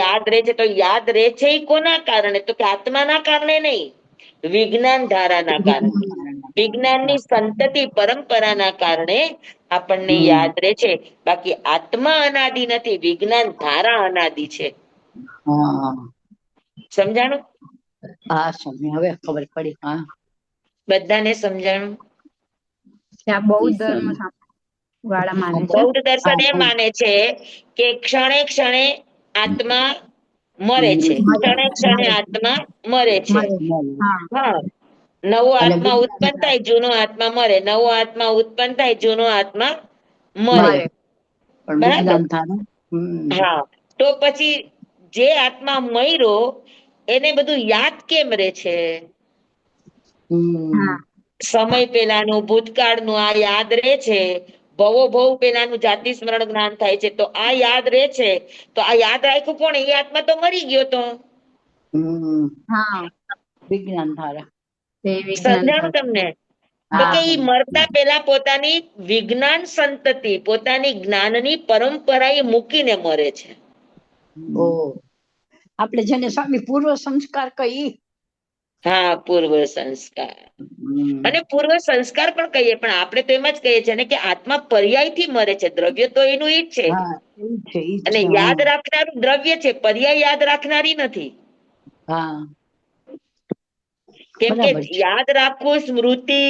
Speaker 1: યાદ રહે છે. તો યાદ રહે છે એ કોના કારણે? તો કે આત્માના કારણે નહીં, વિજ્ઞાન ધારાના કારણે, વિજ્ઞાનની સંતતિ પરંપરાના કારણે આપણને યાદ રહે છે. બાકી આત્મા અનાદિ નથી, વિજ્ઞાન ધારા અનાદિ છે. સમજાણું?
Speaker 2: હવે ખબર પડી.
Speaker 1: બધાને સમજાણું?
Speaker 3: બૌદ્ધ ધર્મ વાળા માને છે.
Speaker 1: બૌદ્ધ દર્શન એમ માને છે કે ક્ષણે ક્ષણે આત્મા મરે છે, ક્ષણે ક્ષણે આત્મા મરે છે. નવો આત્મા ઉત્પન્ન થાય, જૂનો આત્મા મરે, નવો આત્મા ઉત્પન્ન થાય, જૂનો આત્મા મરે. બરાબર. હા, તો પછી જે આત્મા મર્યો એને બધું યાદ કેમ રે છે?
Speaker 3: હા
Speaker 1: સમય પેલાનું, ભૂતકાળનું આ યાદ રે છે. ભવો ભવ પેલાનું જાતિ સ્મરણ જ્ઞાન થાય છે, તો આ યાદ રે છે. તો આ યાદ રાખ્યું કોણ? એ આત્મા તો મરી ગયો તો.
Speaker 3: હા
Speaker 2: વિજ્ઞાન ધારા.
Speaker 3: તે વિજ્ઞાન
Speaker 1: સમજાણું તમને? તો કે ઈ મરતા પેલા પોતાની વિજ્ઞાન સંતતિ, પોતાની જ્ઞાનની પરંપરા એ મૂકીને મરે છે.
Speaker 2: ઓ આપણે જેને સ્વામી પૂર્વ સંસ્કાર કહી.
Speaker 1: હા, પૂર્વ સંસ્કાર. અને પૂર્વ સંસ્કાર પણ કહીએ, પણ આપણે તો એમ જ કહીએ છીએ ને કે આત્મા પર્યાયથી મરે છે. દ્રવ્ય તો એનું ઈ જ છે.
Speaker 2: હા ઈ છે ઈ
Speaker 1: અને
Speaker 2: છે.
Speaker 1: યાદ રાખનારું દ્રવ્ય છે, પર્યાય યાદ રાખનારી નથી.
Speaker 2: હા
Speaker 1: કેમ કે
Speaker 2: બરાબર છે.
Speaker 1: યાદ રાખવું, સ્મૃતિ,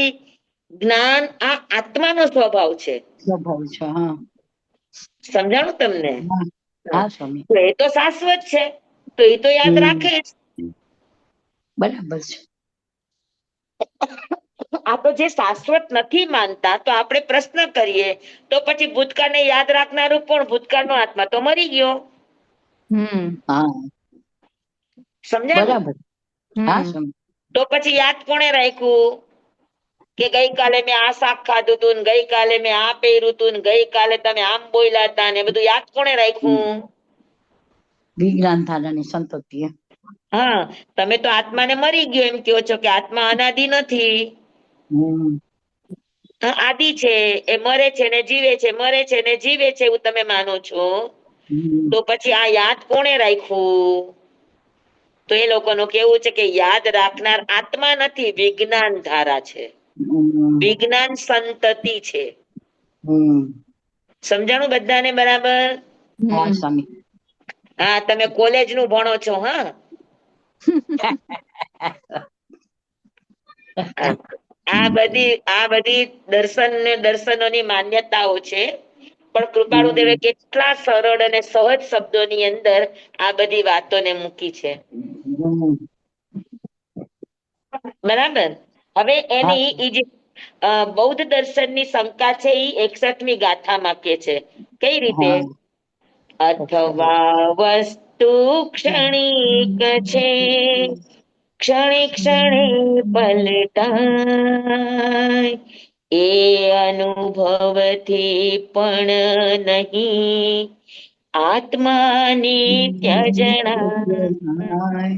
Speaker 1: જ્ઞાન આ આત્માનો સ્વભાવ છે.
Speaker 2: સ્વભાવ છે. હા
Speaker 1: સમજાણું તમને?
Speaker 2: હા હા સ્વામી
Speaker 1: તો એ તો શાશ્વત છે, તો એ તો યાદ રાખે જ.
Speaker 2: બરાબર છે.
Speaker 1: આ તો જે શાશ્વત નથી માનતા, તો આપણે પ્રશ્ન કરીએ તો પછી ભૂતકાળને યાદ રાખનારું કોણ? ભૂતકાળનો આત્મા તો મરી ગયો.
Speaker 2: હા
Speaker 1: સમજાણું?
Speaker 2: બરાબર. હા સ્વામી.
Speaker 1: તો પછી યાદ કોણે રાખ્યું? કે ગઈકાલે મેં આ શાક ખાધું તું, ને ગઈકાલે મેં આ પહેર્યું તું, ને ગઈકાલે તમે આમ બોલ્યા હતા, ને બધું યાદ કોણે રાખ્યું?
Speaker 2: વિજ્ઞાન ધારાની સંતતિ.
Speaker 1: હા, તમે તો આત્માને મરી ગયો એમ કહો છો, કે આત્મા અનાદિ નથી. આદિ છે, એ મરે છે ને જીવે છે, મરે છે ને જીવે છે, એવું તમે માનો છો. તો પછી આ યાદ કોણે રાખ્યું? તો એ લોકોનું કેવું છે કે યાદ રાખનાર આત્મા નથી, વિજ્ઞાન ધારા છે, વિજ્ઞાન સંતતિ છે. સમજાણું બધાને બરાબર?
Speaker 2: હા સ્વામી.
Speaker 1: હા, તમે કોલેજ નું ભણો છો. હા, આ બધી દર્શનોની માન્યતાઓ છે. પણ કૃપાળુદેવે કેટલા સરળ અને સહજ શબ્દોની અંદર આ બધી વાતોને મૂકી છે. બરાબર. હવે એની ઈ જે બૌદ્ધ દર્શનની શંકા છે, એ 61મી ગાથામાં કે છે. કઈ રીતે? અથવા વસ્તુ ક્ષણિક છે, ક્ષણે ક્ષણે પલટાય, એ અનુભવથી પણ નહીં, આત્મા નિત્ય જણાય.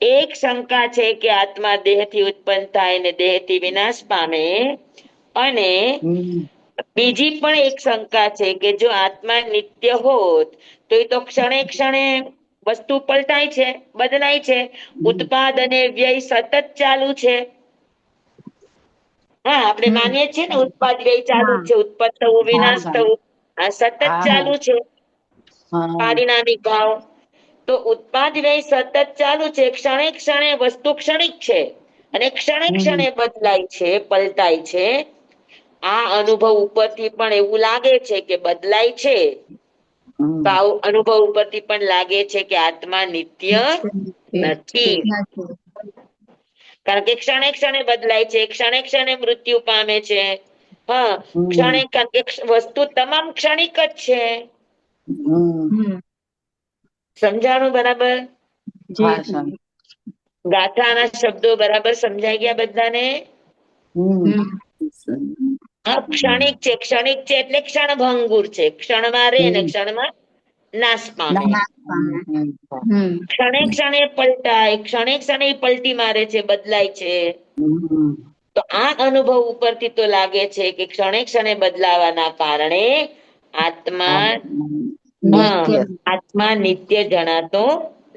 Speaker 1: એક શંકા છે કે આત્મા દેહથી ઉત્પન્ન થાય ને દેહથી વિનાશ પામે, અને બીજી પણ એક શંકા છે કે જો આત્મા નિત્ય હોત તો એ તો ક્ષણે ક્ષણે વસ્તુ પલટાય છે, બદલાય છે, ઉત્પાદ અને વ્યય સતત ચાલુ છે. હા, આપણે માનીએ છીએ ને ઉત્પાદ વ્યય ચાલુ જ છે, ઉત્પન્ન થવું, વિનાશ થવું, આ સતત ચાલુ છે. પારિણામિક ભાવ. તો ઉત્પાદ વ્યય સતત ચાલુ છે, ક્ષણે ક્ષણે વસ્તુ ક્ષણિક છે, અને ક્ષણે ક્ષણે બદલાય છે, પલટાય છે. આ અનુભવ ઉપરથી પણ એવું લાગે છે કે બદલાય છે. ભાવ અનુભવ ઉપરથી પણ લાગે છે કે આત્મા નિત્ય નથી. કારણ કે ક્ષણે ક્ષણે બદલાય છે, ક્ષણે ક્ષણે મૃત્યુ પામે છે. હા, ક્ષણે, કારણ કે વસ્તુ તમામ ક્ષણિક જ છે. સમજાણું બરાબર?
Speaker 2: હા સ્વામી.
Speaker 1: ગાથાના શબ્દો બરાબર સમજાઈ ગયા બધાને? ક્ષણિક છે, ક્ષણિક છે એટલે ક્ષણભંગુર છે, ક્ષણમાં રે ને ક્ષણમાં નાશ પામે. ક્ષણે ક્ષણે પલટાય, ક્ષણે ક્ષણે પલટી મારે છે, બદલાય છે. તો આ અનુભવ ઉપરથી તો લાગે છે કે ક્ષણે ક્ષણે બદલાવાના કારણે આત્મા, હા, આત્મા નિત્ય જણાતો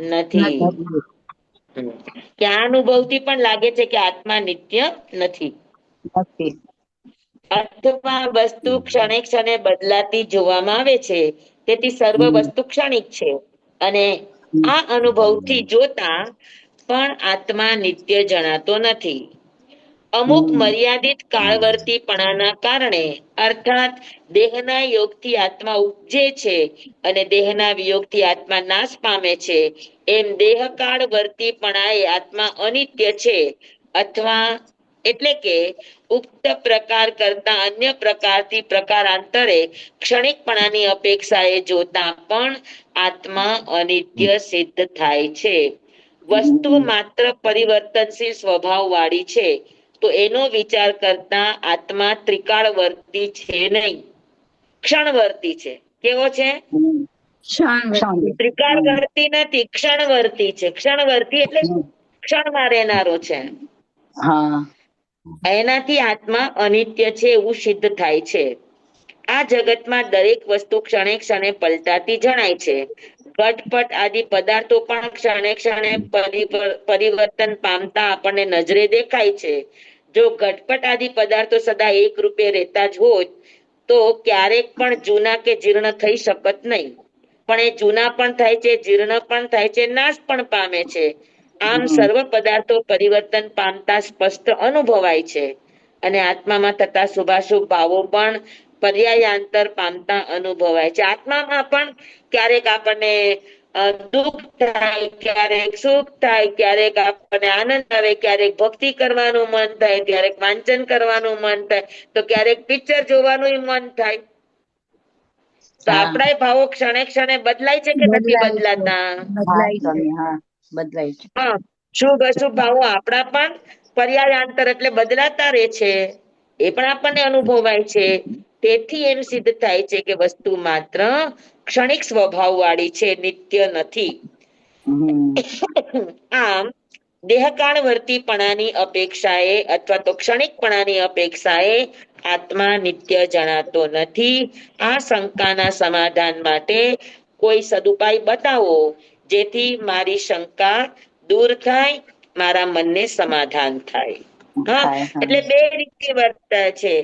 Speaker 1: નથી. કે આ અનુભવથી પણ લાગે છે કે આત્મા નિત્ય નથી. અથવા વસ્તુ ક્ષણે ક્ષણે બદલાતી જોવામાં આવે છે, તેથી સર્વ વસ્તુ ક્ષણિક છે. અને આ અનુભવથી જોતા પણ આત્મા નિત્ય જણાતો નથી. અમુક મર્યાદિત કાળવર્તીપણાના કારણે, અર્થાત દેહના યોગથી આત્મા ઉપજે છે અને દેહના વિયોગથી આત્મા નાશ પામે છે, એમ દેહકાળ વર્તીપણાએ આત્મા અનિત્ય છે, અથવા એટલે કે ઉક્ત પ્રકાર કરતા અન્ય પ્રકારથી પ્રકારાંતરે ક્ષણિકપણાની અપેક્ષાએ જોતા પણ આત્મા અનિત્ય સિદ્ધ થાય છે. વસ્તુ માત્ર પરિવર્તનશીલ સ્વભાવ વાળી છે તો એનો વિચાર કરતા આત્મા ત્રિકાળવર્તી છે નહીં, ક્ષણવર્તી છે. કેવો છે?
Speaker 3: ક્ષણ
Speaker 1: ત્રિકાળવર્તી નથી, ક્ષણવર્તી છે. ક્ષણવર્તી એટલે ક્ષણમાં રહેનારો છે.
Speaker 2: હા
Speaker 1: એનાથી આત્મા અનિત્ય છે એવું સિદ્ધ થાય છે. આ જગતમાં દરેક વસ્તુ ક્ષણે ક્ષણે પલટાતી જણાય છે. ઘટપટ આદિ પદાર્થો પણ ક્ષણે ક્ષણે પરિવર્તન પામતા આપણને નજરે દેખાય છે. જો ઘટપટ આદિ પદાર્થો સદા એક રૂપે રહેતા જ હોય તો ક્યારેક પણ જૂના કે જીર્ણ થઈ શકત નહીં. પણ એ જૂના પણ થાય છે, જીર્ણ પણ થાય છે, નાશ પણ પામે છે. આમ સર્વ પદાર્થો પરિવર્તન પામતા સ્પષ્ટ અનુભવાય છે અને આત્મામાં થતા શુભાશુભ ભાવો પણ પર્યાયાંતર પામતા અનુભવાય છે. આત્મામાં પણ ક્યારેક આપણને દુઃખ થાય, ક્યારેક સુખ થાય, ક્યારેક આપણને આનંદ આવે, ક્યારેક ભક્તિ કરવાનું મન થાય, ક્યારેક વાંચન કરવાનું મન થાય, તો ક્યારેક પિક્ચર જોવાનું મન થાય. તો
Speaker 2: હા.
Speaker 1: આપણા ભાવો ક્ષણે ક્ષણે બદલાય છે કે નથી
Speaker 3: બદલાય છે.
Speaker 1: બદલાતા?
Speaker 3: બદલાય છે.
Speaker 2: સ્વામી હા બદલાય છે.
Speaker 1: હા, શુભ અશુભ ભાવો આપણા પણ પર્યાયાંતર એટલે બદલાતા રહે છે. એ પણ આપણને અનુભવાય છે. તેથી એમ સિદ્ધ થાય છે કે વસ્તુ માત્ર ક્ષણિક સ્વભાવ વાળી છે, નિત્ય નથી. આમ દેહકાળવર્તીપણાની અપેક્ષાએ અથવા તો ક્ષણિકપણાની અપેક્ષાએ આત્મા નિત્ય જણાતો નથી. આ શંકાના સમાધાન માટે કોઈ સદુપાય બતાવો જેથી મારી શંકા દૂર થાય, મારા મનને સમાધાન થાય. હા,
Speaker 2: થાય, હા.
Speaker 1: એટલે બે રીતે વર્તે છે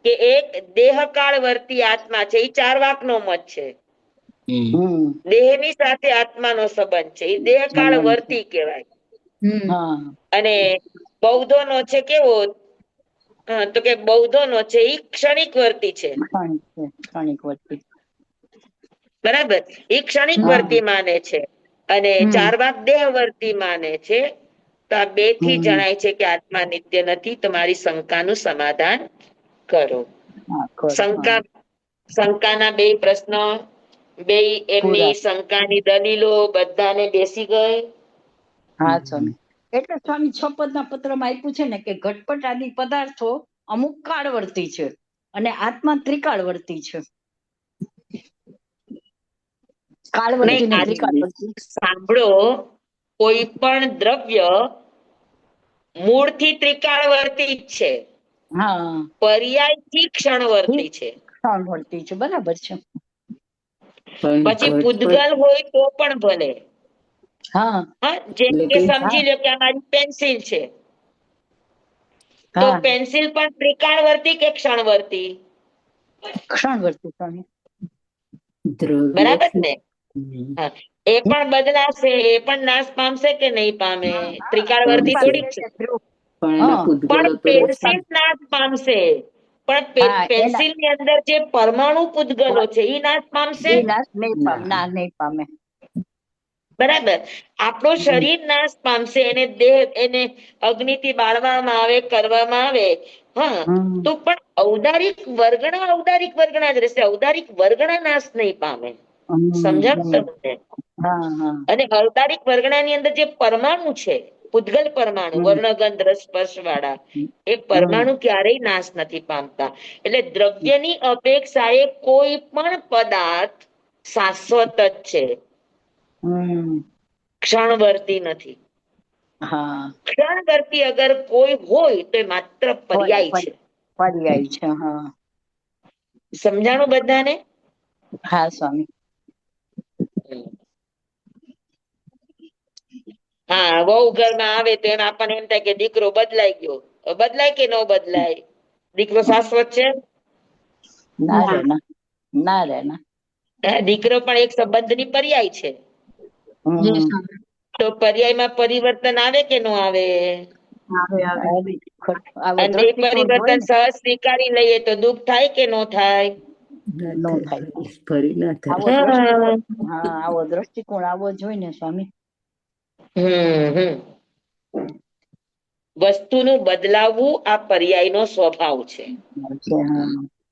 Speaker 1: કે એક દેહકાળવર્તી આત્મા છે, એ ચાર વાકનો મત છે. દેહની સાથે આત્માનો સંબંધ છે, એ દેહકાળવર્તી કહેવાય.
Speaker 2: હા
Speaker 1: અને બૌદ્ધો નો છે કેવો? તો કે બૌદ્ધો નો છે એ ક્ષણિક વર્તી છે.
Speaker 2: ક્ષણિક વર્તી.
Speaker 1: બરાબર, એ ક્ષણિક
Speaker 2: હા.
Speaker 1: વર્તી માને છે અને ચારવાક દેહવર્તી માને છે. તો આ બે થી જણાય છે કે આત્મા નિત્ય નથી. તો મારી શંકાનું સમાધાન કરો.
Speaker 2: હા, ખરું, હા.
Speaker 1: શંકાના બે પ્રશ્નો, બે એમની
Speaker 2: પૂરા.
Speaker 1: શંકાની દલીલો બધાને બેસી ગઈ.
Speaker 2: હા સ્વામી. એટલે સ્વામી છપદના પત્રમાં આપ્યું છે ને કે ઘટપટ આદિ પદાર્થો અમુક કાળવર્તી છે અને આત્મા ત્રિકાળવર્તી છે. કાળવર્તી ને ત્રિકાળવર્તી.
Speaker 1: સાંભળો, કોઈ પણ દ્રવ્ય મૂળથી ત્રિકાળવર્તી જ છે,
Speaker 2: હા
Speaker 1: પર્યાયથી ક્ષણવર્તી છે.
Speaker 2: ક્ષણવર્તી છે, બરાબર છે.
Speaker 1: પછી પૂતગલ હોય તો પણ ભલે.
Speaker 2: હા
Speaker 1: હા, જેમ કે સમજી લો કે આ મારી પેન્સિલ છે, તો
Speaker 2: હા
Speaker 1: પેન્સિલ પણ ત્રિકાળવર્તી કે ક્ષણવર્તી?
Speaker 2: ક્ષણવર્તી સ્વામી.
Speaker 1: બરાબર ને? હા, એ પણ બદલાશે, એ પણ નાશ પામશે કે નહીં પામે? ત્રિકાળવર્તી થોડીક છે.
Speaker 2: હા
Speaker 1: પણ પેન્સિલ નાશ પામશે, પણ
Speaker 2: હા એના
Speaker 1: પેન્સિલ ની અંદર જે પરમાણુ પૂતગલો છે એ નાશ પામશે.
Speaker 2: એ નાશ નહીં પામે, ના નહીં પામે.
Speaker 1: બરાબર, આપણું શરીર નાશ પામશે, એને દેહ એને અગ્નિથી બાળવામાં આવે, કરવામાં આવે. હા,
Speaker 2: હમ
Speaker 1: તો પણ ઔદારિક વર્ગણા જ રહેશે. ઔદારિક વર્ગણા નાશ નહીં પામે. સમજાણું તમને?
Speaker 2: હા હા
Speaker 1: અને ઔદારિક વર્ગણાની અંદર જે પરમાણુ છે, પૂતગલ પરમાણુ, વર્ણગંધ રસ સ્પર્શ વાળા, એ પરમાણુ ક્યારેય નાશ નથી પામતા. એટલે દ્રવ્યની અપેક્ષાએ કોઈ પણ પદાર્થ શાશ્વત જ છે, ક્ષણવર્તી નથી.
Speaker 2: હા
Speaker 1: ક્ષણવર્તી અગર કોઈ હોય તો એ માત્ર પર્યાય છે.
Speaker 2: પર્યાય છે. હા
Speaker 1: સમજાણું બધાને?
Speaker 2: હા સ્વામી.
Speaker 1: હા, વહુ ઘરમાં આવે તો એમ આપણને એમ થાય કે દીકરો બદલાઈ ગયો. બદલાય કે ન બદલાય? દીકરો શાશ્વત છે?
Speaker 2: ના રે ના, ના રે ના.
Speaker 1: દીકરો પણ એક સંબંધની પર્યાય છે. તો પર્યાયમાં પરિવર્તન આવે કે ન આવે?
Speaker 2: આવો
Speaker 1: અને એ
Speaker 2: દ્રષ્ટિકોણ હોય
Speaker 1: પરિવર્તન
Speaker 2: ને
Speaker 1: સહજ સ્વીકારી લઈએ તો દુઃખ થાય કે ન થાય?
Speaker 2: નો થાય. આવો
Speaker 1: હા.
Speaker 2: દ્રષ્ટિકોણ, હા આવો દ્રષ્ટિકોણ આવો જોઈએ ને સ્વામી.
Speaker 1: હમ વસ્તુનું બદલાવવું આ પર્યાયનો સ્વભાવ છે,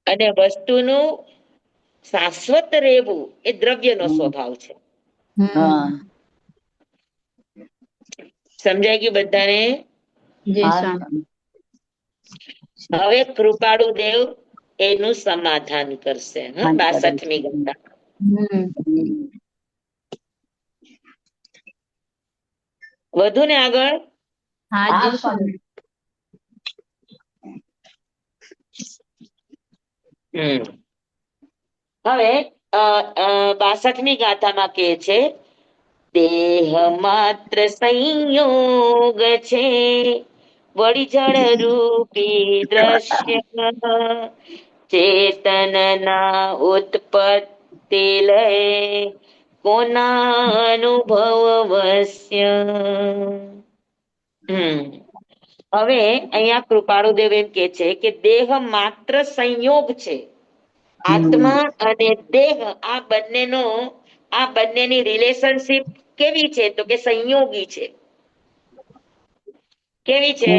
Speaker 1: અને વસ્તુનું શાશ્વત રહેવું એ દ્રવ્યનો સ્વભાવ છે. સમજાઈ ગયું બધાને?
Speaker 2: જી સ્વામી.
Speaker 1: હવે કૃપાળુ દેવ એનું સમાધાન કરશે. 62મી ગાથા. વધુ ને આગળ?
Speaker 2: હા જી સ્વામી.
Speaker 1: હવે 62મી ગાથામાં કે છે, દેહ માત્ર સંયોગ છે, વળી જળ રૂપી દ્રશ્ય, ચેતન ના ઉત્પત્તિ લય કોના અનુભવ વશ્ય. હવે અહીંયા કૃપાળુદેવ એમ કે છે કે દેહ માત્ર સંયોગ છે. આત્મા અને દેહ આ બંનેની રિલેશનશીપ કેવી છે? તો કે સંયોગી છે. કેવી છે?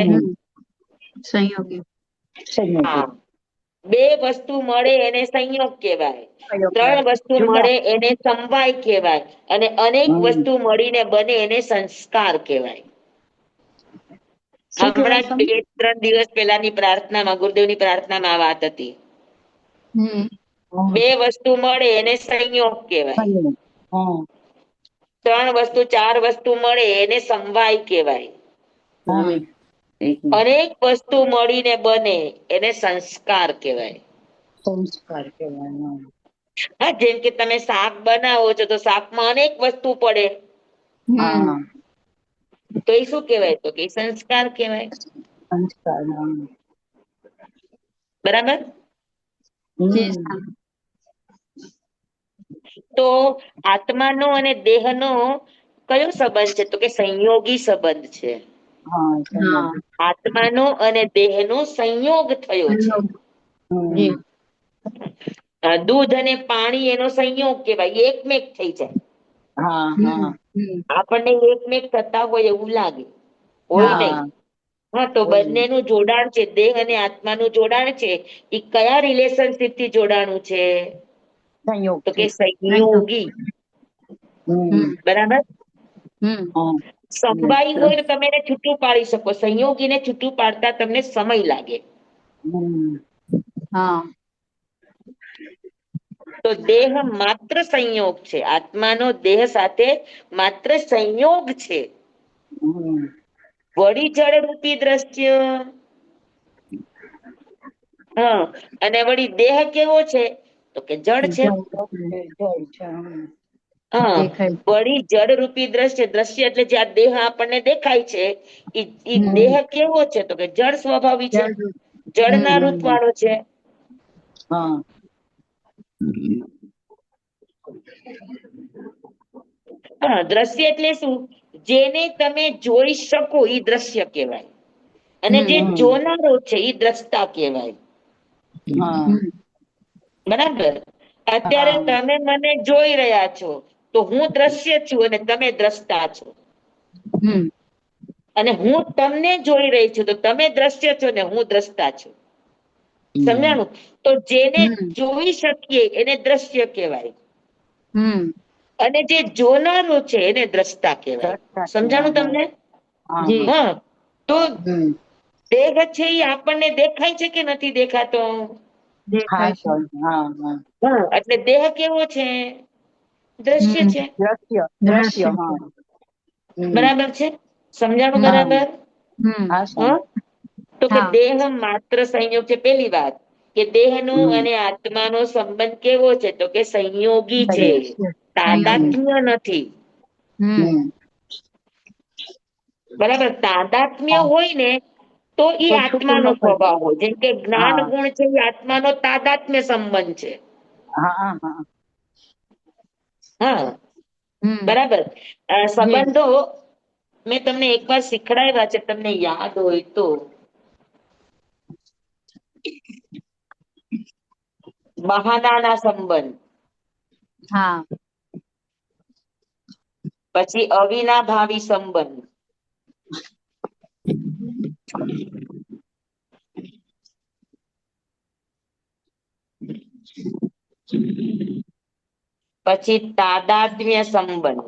Speaker 2: સંયોગી.
Speaker 1: હા, બે વસ્તુ મળે એને સંયોગ કહેવાય, ત્રણ વસ્તુ મળે એને સમવાય કહેવાય, અને અનેક વસ્તુ મળીને બને એને સંસ્કાર કહેવાય. હમણાં 2-3 દિવસ પહેલાની પ્રાર્થનામાં, ગુરુદેવની પ્રાર્થનામાં આ વાત હતી. બે વસ્તુ મળે એને સંયોગ કહેવાય, 3 વસ્તુ 4 વસ્તુ મળે એને સમવાય કહેવાય, અનેક વસ્તુ મળીને બને એને સંસ્કાર કહેવાય.
Speaker 3: સંસ્કાર કહેવાય.
Speaker 1: હા, જેમ કે તમે શાક બનાવો છો તો શાકમાં અનેક વસ્તુ પડે, તો એ શું કહેવાય? તો કે સંસ્કાર કહેવાય.
Speaker 3: સંસ્કાર.
Speaker 1: બરાબર? તો આત્માનો અને દેહનો કયો સંબંધ છે? તો કે સંયોગી સંબંધ છે. આત્માનો અને દેહનો સંયોગ થયો છે. દૂધ અને પાણી એનો સંયોગ કહેવાય, એકમેક થઈ જાય. આપણને એકમેક થતા હોય એવું લાગે, હોય નહીં. હા, તો બંનેનું જોડાણ છે, દેહ અને આત્માનું જોડાણ છે. એ કયા રિલેશનશીપ થી જોડાણું છે? તો કે સંયોગી. બરાબર? સંભાઈ હોય તો તમે એને છૂટું પાડી શકો, સંયોગીને છૂટું પાડતા તમને સમય લાગે. તો દેહ માત્ર સંયોગ છે, આત્માનો દેહ સાથે માત્ર સંયોગ છે. વળી જળ રૂપી દ્રશ્ય. હા, અને વળી દેહ કેવો છે? તો કે જળ છે. હા, વળી જળ રૂપી દ્રશ્ય, દ્રશ્ય એટલે જે આ દેહ આપણને દેખાય છે, એ દેહ કેવો છે? તો કે જળ સ્વભાવી છે, જળના રૂપ વાળો છે. હા, દ્રશ્ય એટલે શું? જેને તમે જોઈ શકો એ દ્રશ્ય કહેવાય, અને જે જોનારો છે એ દ્રષ્ટા કહેવાય. બરાબર? અત્યારે તમે મને જોઈ રહ્યા છો તો હું દ્રશ્ય છું અને તમે દ્રષ્ટા છો, અને હું તમને જોઈ રહી છું તો તમે દ્રશ્ય છો ને હું દ્રષ્ટા છું. સમજાણું? તો જેને જોઈ શકીએ એને દ્રશ્ય કહેવાય, અને જે જોનારો છે એને દ્રષ્ટા કહેવાય. સમજાણું તમને? હા, તો દેહ છે એ આપણને દેખાય છે કે નથી દેખાતો? હા, એટલે દેહ કેવો છે? દ્રશ્ય છે. બરાબર છે? સમજાણું? બરાબર? હા, તો કે દેહ માત્ર સંયોગ છે. પેલી વાત કે દેહનો અને આત્માનો સંબંધ કેવો છે? તો કે સંયોગી છે, તાદાત્મ્ય નથી. બરાબર? તાદાત્મ્ય હોય ને તો એ આત્માનો સ્વભાવ હોય. જેમ કે જ્ઞાન ગુણ છે એ આત્માનો તાદાત્મ્ય સંબંધ છે. હા, બરાબર. સંબંધો મેં તમને એકવાર શીખડાવ્યા છે, તમને યાદ હોય તો. બહાનાના સંબંધ, પછી અવિનાભાવી સંબંધ, પછી તાદાત્મ્ય સંબંધ,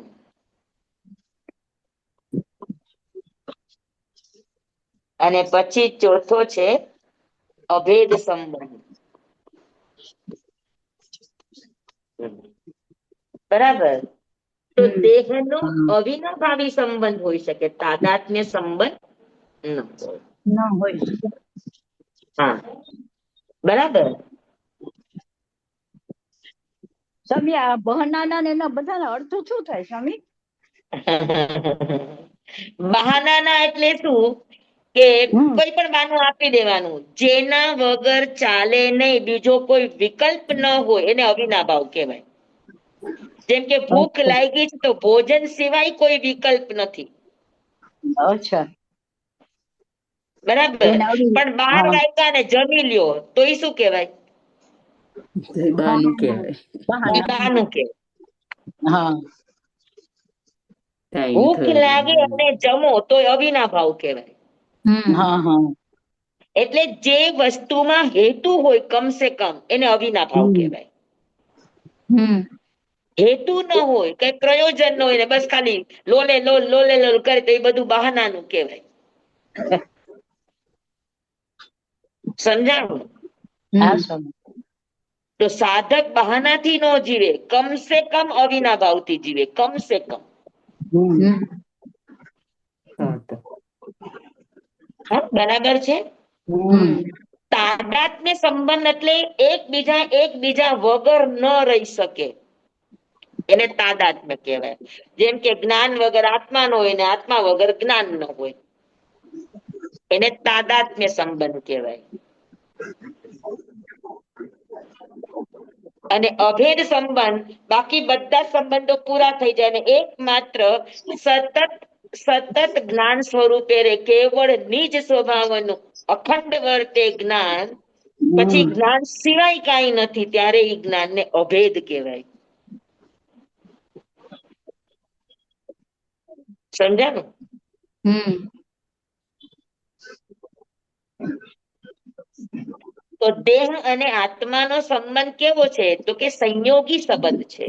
Speaker 1: અને પછી ચોથો છે અભેદ સંબંધ. બરાબર. તો દેહનો અવિનાભાવી સંબંધ હોઈ શકે, તાદાત્મ્ય સંબંધ ન હોય.
Speaker 2: ન હોય.
Speaker 1: હા, બરાબર.
Speaker 2: સ્વામી આ બહાના ને એના બધાના અર્થો શું થાય સ્વામી?
Speaker 1: બહાનાના એટલે શું કે કોઈ પણ બહાનું આપી દેવાનું, જેના વગર ચાલે નહીં, બીજો કોઈ વિકલ્પ ન હોય, એને અવિનાભાવ કહેવાય. જેમ કે ભૂખ લાગી છે તો ભોજન સિવાય કોઈ વિકલ્પ નથી.
Speaker 2: અચ્છા.
Speaker 1: બરાબર. પણ બહાર વાગ્યા ને જમી લ્યો તો એ શું કહેવાય?
Speaker 6: બહાનું કહેવાય.
Speaker 1: બહાનું કહેવાય.
Speaker 2: હા.
Speaker 1: ભૂખ લાગે અને જમો તો અવિનાભાવ કહેવાય.
Speaker 2: હા હા.
Speaker 1: એટલે જે વસ્તુમાં હેતુ હોય કમસે કમ એને અવિનાભાવ કહેવાય. હેતુ ન હોય, કઈ પ્રયોજન ન હોય ને બસ ખાલી લોલે લોલ કરે તો એ બધું બહાનાનું કહેવાય. સમજાણું?
Speaker 2: હા સ્વામી.
Speaker 1: તો સાધક બહાનાથી ન જીવે, કમસે કમ અવિનાભાવથી જીવે, કમસે કમ. હા, બરાબર છે. તાદાત્મ્ય સંબંધ એટલે એકબીજા વગર ન રહી શકે, એને તાદાત્મ્ય કહેવાય. જેમ કે જ્ઞાન વગર આત્મા ન હોય ને આત્મા વગર જ્ઞાન ન હોય, એને તાદાત્મ્ય સંબંધ કહેવાય. અને અભેદ સંબંધ, બાકી બધા સંબંધો પૂરા થઈ જાય અને એકમાત્ર સતત જ્ઞાન સ્વરૂપે રે, કેવળ નિજ સ્વભાવનું અખંડ વર્તે જ્ઞાન, પછી જ્ઞાન સિવાય કાંઈ નથી, ત્યારે એ જ્ઞાનને અભેદ કહેવાય. સમજાણું? તો દેહ અને આત્માનો સંબંધ કેવો છે? તો કે સંયોગી સંબંધ છે.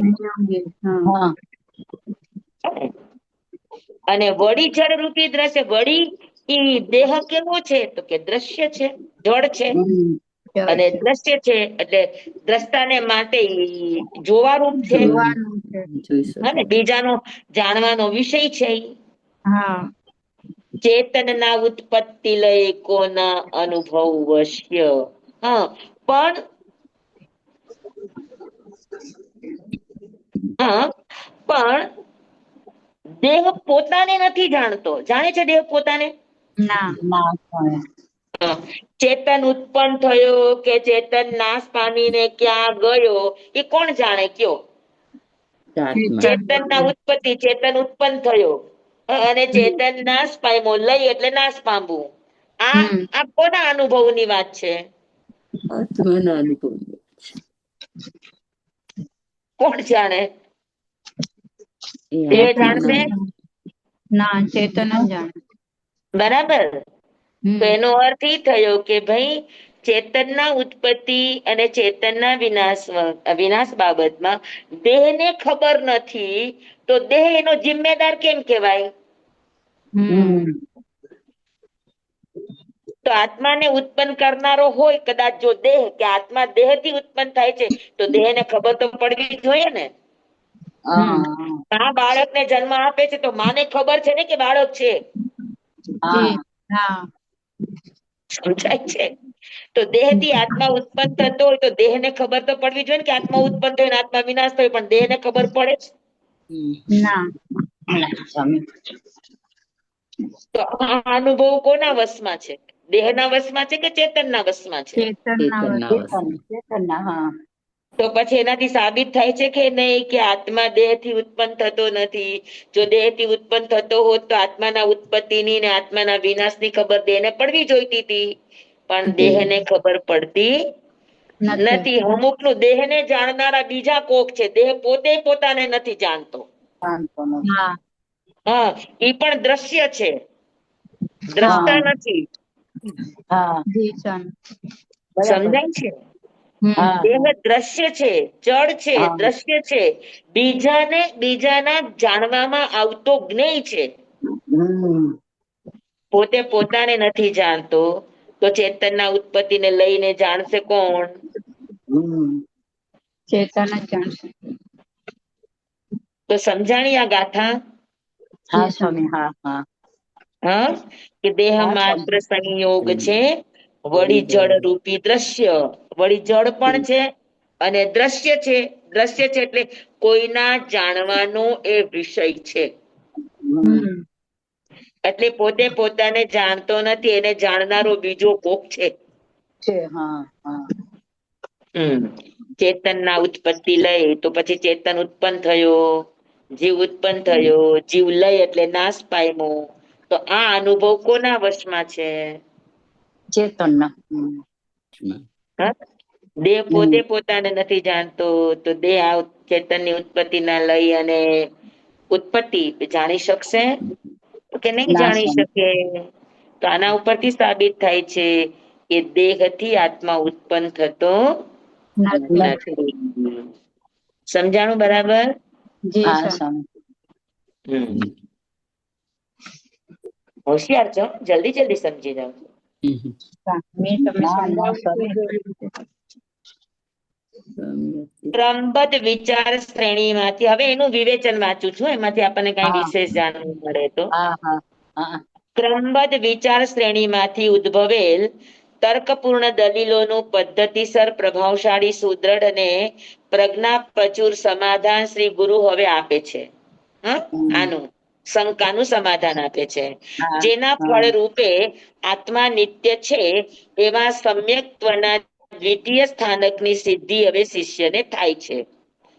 Speaker 1: અને વળી જળ રૂપી દ્રશ્ય, વળી ઈ દેહ કેવો છે? તો કે દ્રશ્ય છે, જળ છે. અને દ્રશ્ય છે એટલે દ્રષ્ટાને માટે જોવારૂપ છે, અને બીજાનો જાણવાનો વિષય છે. ચેતનના ઉત્પત્તિ લય કોના અનુભવ વશ્ય. હા, પણ દેહ પોતાને નથી જાણતો. જાણે છે દેહ પોતાને?
Speaker 2: ના.
Speaker 1: ચેતન ઉત્પન્ન થયો કે ચેતન નાશ પામીને ક્યાં ગયો, એ કોણ જાણે? કયો? ચેતનના ઉત્પત્તિ, ચેતન ઉત્પન્ન થયો અને ચેતન નાશ પામ્યો, લય એટલે નાશ પામવું. આ કોના અનુભવની વાત છે?
Speaker 6: આત્માના અનુભવ.
Speaker 1: કોણ જાણે? દેહ જાણશે?
Speaker 2: ના, ચેતન જ જાણે.
Speaker 1: બરાબર. તો એનો અર્થ એ થયો કે ભાઈ ચેતનના ઉત્પત્તિ અને ચેતનના વિનાશ બાબતમાં દેહને ખબર નથી, તો દેહ એનો જિમ્મેદાર કેમ કહેવાય? તો આત્માને ઉત્પન્ન કરનારો હોય કદાચ જો દેહ, કે આત્મા દેહથી ઉત્પન્ન થાય છે, તો દેહને ખબર તો પડવી જોઈએ ને. આ બાળકને જન્મ આપે છે તો માને ખબર છે ને કે બાળક છે. સમજાય છે? તો દેહથી આત્મા ઉત્પન્ન થતો હોય તો દેહને ખબર તો પડવી જોઈએ ને કે આત્મા ઉત્પન્ન થયો ને આત્મા વિનાશ થયો, પણ દેહને ખબર પડે છે? તો આ અનુભવ કોના વશમાં છે? દેહના વશમાં છે કે ચેતનના વશમાં છે? તો પછી એનાથી સાબિત થાય છે કે નહીં કે આત્મા દેહથી ઉત્પન્ન થતો નથી? જો દેહથી ઉત્પન્ન થતો હોત તો આત્માના ઉત્પત્તિની ને આત્માના વિનાશની ખબર દેહને પડવી જોઈતી હતી, પણ દેહને ખબર પડતી નથી. અમુકનું દેહને જાણનારા બીજા કોક છે, દેહ પોતે પોતાને નથી જાણતો. હા, એ પણ દ્રશ્ય છે, દ્રષ્ટા નથી.
Speaker 3: હા
Speaker 2: જી સ્વામી
Speaker 3: બરાબર
Speaker 1: સમજાય છે?
Speaker 3: હા
Speaker 1: દેહ દ્રશ્ય છે, જળ છે,
Speaker 3: હા
Speaker 1: દ્રશ્ય છે, બીજાના જાણવામાં આવતો જ્ઞેય છે.
Speaker 3: હમ
Speaker 1: પોતે પોતાને નથી જાણતો તો ચેતનના ઉત્પત્તિને લઈને જાણશે કોણ?
Speaker 3: હમ
Speaker 2: ચેતન જ જાણશે.
Speaker 1: તો સમજાણી આ ગાથા?
Speaker 3: હા સ્વામી હા હા
Speaker 1: હા, કે દેહ
Speaker 3: હા
Speaker 1: માત્ર
Speaker 3: સ્વામી
Speaker 1: સંયોગ છે, વળી જળ રૂપી દ્રશ્ય, વળી જળ પણ છે અને દ્રશ્ય છે. દ્રશ્ય છે એટલે કોઈના જાણવાનો એ વિષય છે.
Speaker 3: હમ
Speaker 1: એટલે પોતે પોતાને જાણતો નથી, એને જાણનારો બીજો કોક છે.
Speaker 3: છે હા હા
Speaker 1: ચેતનના ઉત્પત્તિ લઈ તો પછી ચેતન ઉત્પન્ન થયો, જીવ ઉત્પન્ન થયો, જીવ લય એટલે નાશ પામ્યો. તો આ અનુભવ કોના વશમાં છે?
Speaker 3: ચેતનના
Speaker 1: હા? દેહ પોતે પોતાને નથી જાણતો તો દેહ આ ચેતનની ઉત્પત્તિ ના લઈ અને ઉત્પત્તિ જાણી શકશે કે નહીં
Speaker 3: ના
Speaker 1: જાણી
Speaker 3: સ્વામી
Speaker 1: શકે? તો આના ઉપરથી સાબિત થાય છે કે દેહથી આત્મા ઉત્પન્ન થતો
Speaker 2: નથી.
Speaker 1: નથી. સમજાણું બરાબર?
Speaker 2: જી
Speaker 3: હા
Speaker 2: સ્વામી.
Speaker 3: સ્વામી
Speaker 1: હમ હોશિયાર છો, જલ્દી જલ્દી સમજી જાવ.
Speaker 2: મેં તમે
Speaker 3: ના ના
Speaker 2: સમજાવ્યું
Speaker 3: સ્વામી
Speaker 2: હતું એવી રીતે.
Speaker 1: ક્રમબદ્ધ વિચાર શ્રેણીમાંથી હવે એનું વિવેચન વાંચું છું, એમાંથી આપણને કઈ
Speaker 3: હા
Speaker 1: વિશેષ જાણવું મળે તો.
Speaker 3: હા હા હા
Speaker 1: ક્રમબદ્ધ વિચાર શ્રેણીમાંથી ઉદ્ભવેલ તર્કપૂર્ણ દલીલોનું પદ્ધતિસર, પ્રભાવશાળી, સુદ્રઢ અને પ્રજ્ઞા પ્રચુર સમાધાન શ્રી ગુરુ હવે આપે છે. હા,
Speaker 3: હમ
Speaker 1: આનું શંકાનું સમાધાન આપે છે.
Speaker 3: હા
Speaker 1: જેના ફળ
Speaker 3: હા
Speaker 1: રૂપે આત્મા નિત્ય છે એવા સમ્યક્ત્વના દ્વિતીય સ્થાનકની સિદ્ધિ હવે શિષ્યને થાય છે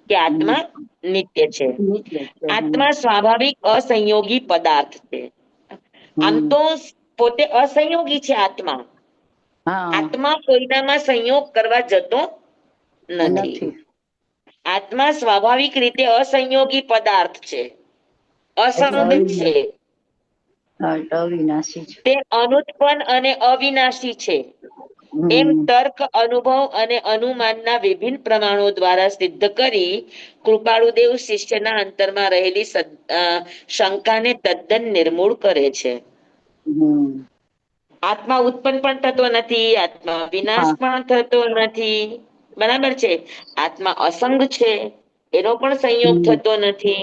Speaker 1: કે
Speaker 3: હમ
Speaker 1: આત્મા નિત્ય છે.
Speaker 3: નિત્ય છે
Speaker 1: આત્મા સ્વાભાવિક અસંયોગી પદાર્થ છે. આમ
Speaker 3: હમ
Speaker 1: તો પોતે અસંયોગી છે આત્મા.
Speaker 3: હા
Speaker 1: આત્મા કોઈનામાં સંયોગ કરવા જતો નથી. આત્મા સ્વાભાવિક રીતે અસંયોગી પદાર્થ છે,
Speaker 3: એટલે
Speaker 1: અસંગ છે.
Speaker 3: અવિનાશી છે
Speaker 1: તે અનુત્પન્ન અને અવિનાશી છે. એમ
Speaker 3: હમ
Speaker 1: તર્ક, અનુભવ અને અનુમાનના વિભિન્ન પ્રમાણો દ્વારા સિદ્ધ કરી કૃપાળુદેવ શિષ્યના અંતરમાં રહેલી શંકાને તદ્દન નિર્મૂળ કરે છે.
Speaker 3: હમ
Speaker 1: આત્મા ઉત્પન્ન પણ થતો નથી, આત્મા વિનાશ
Speaker 3: હા
Speaker 1: પણ થતો નથી. બરાબર છે? આત્મા અસંગ છે, એનો પણ સંયોગ
Speaker 3: હમ
Speaker 1: થતો નથી.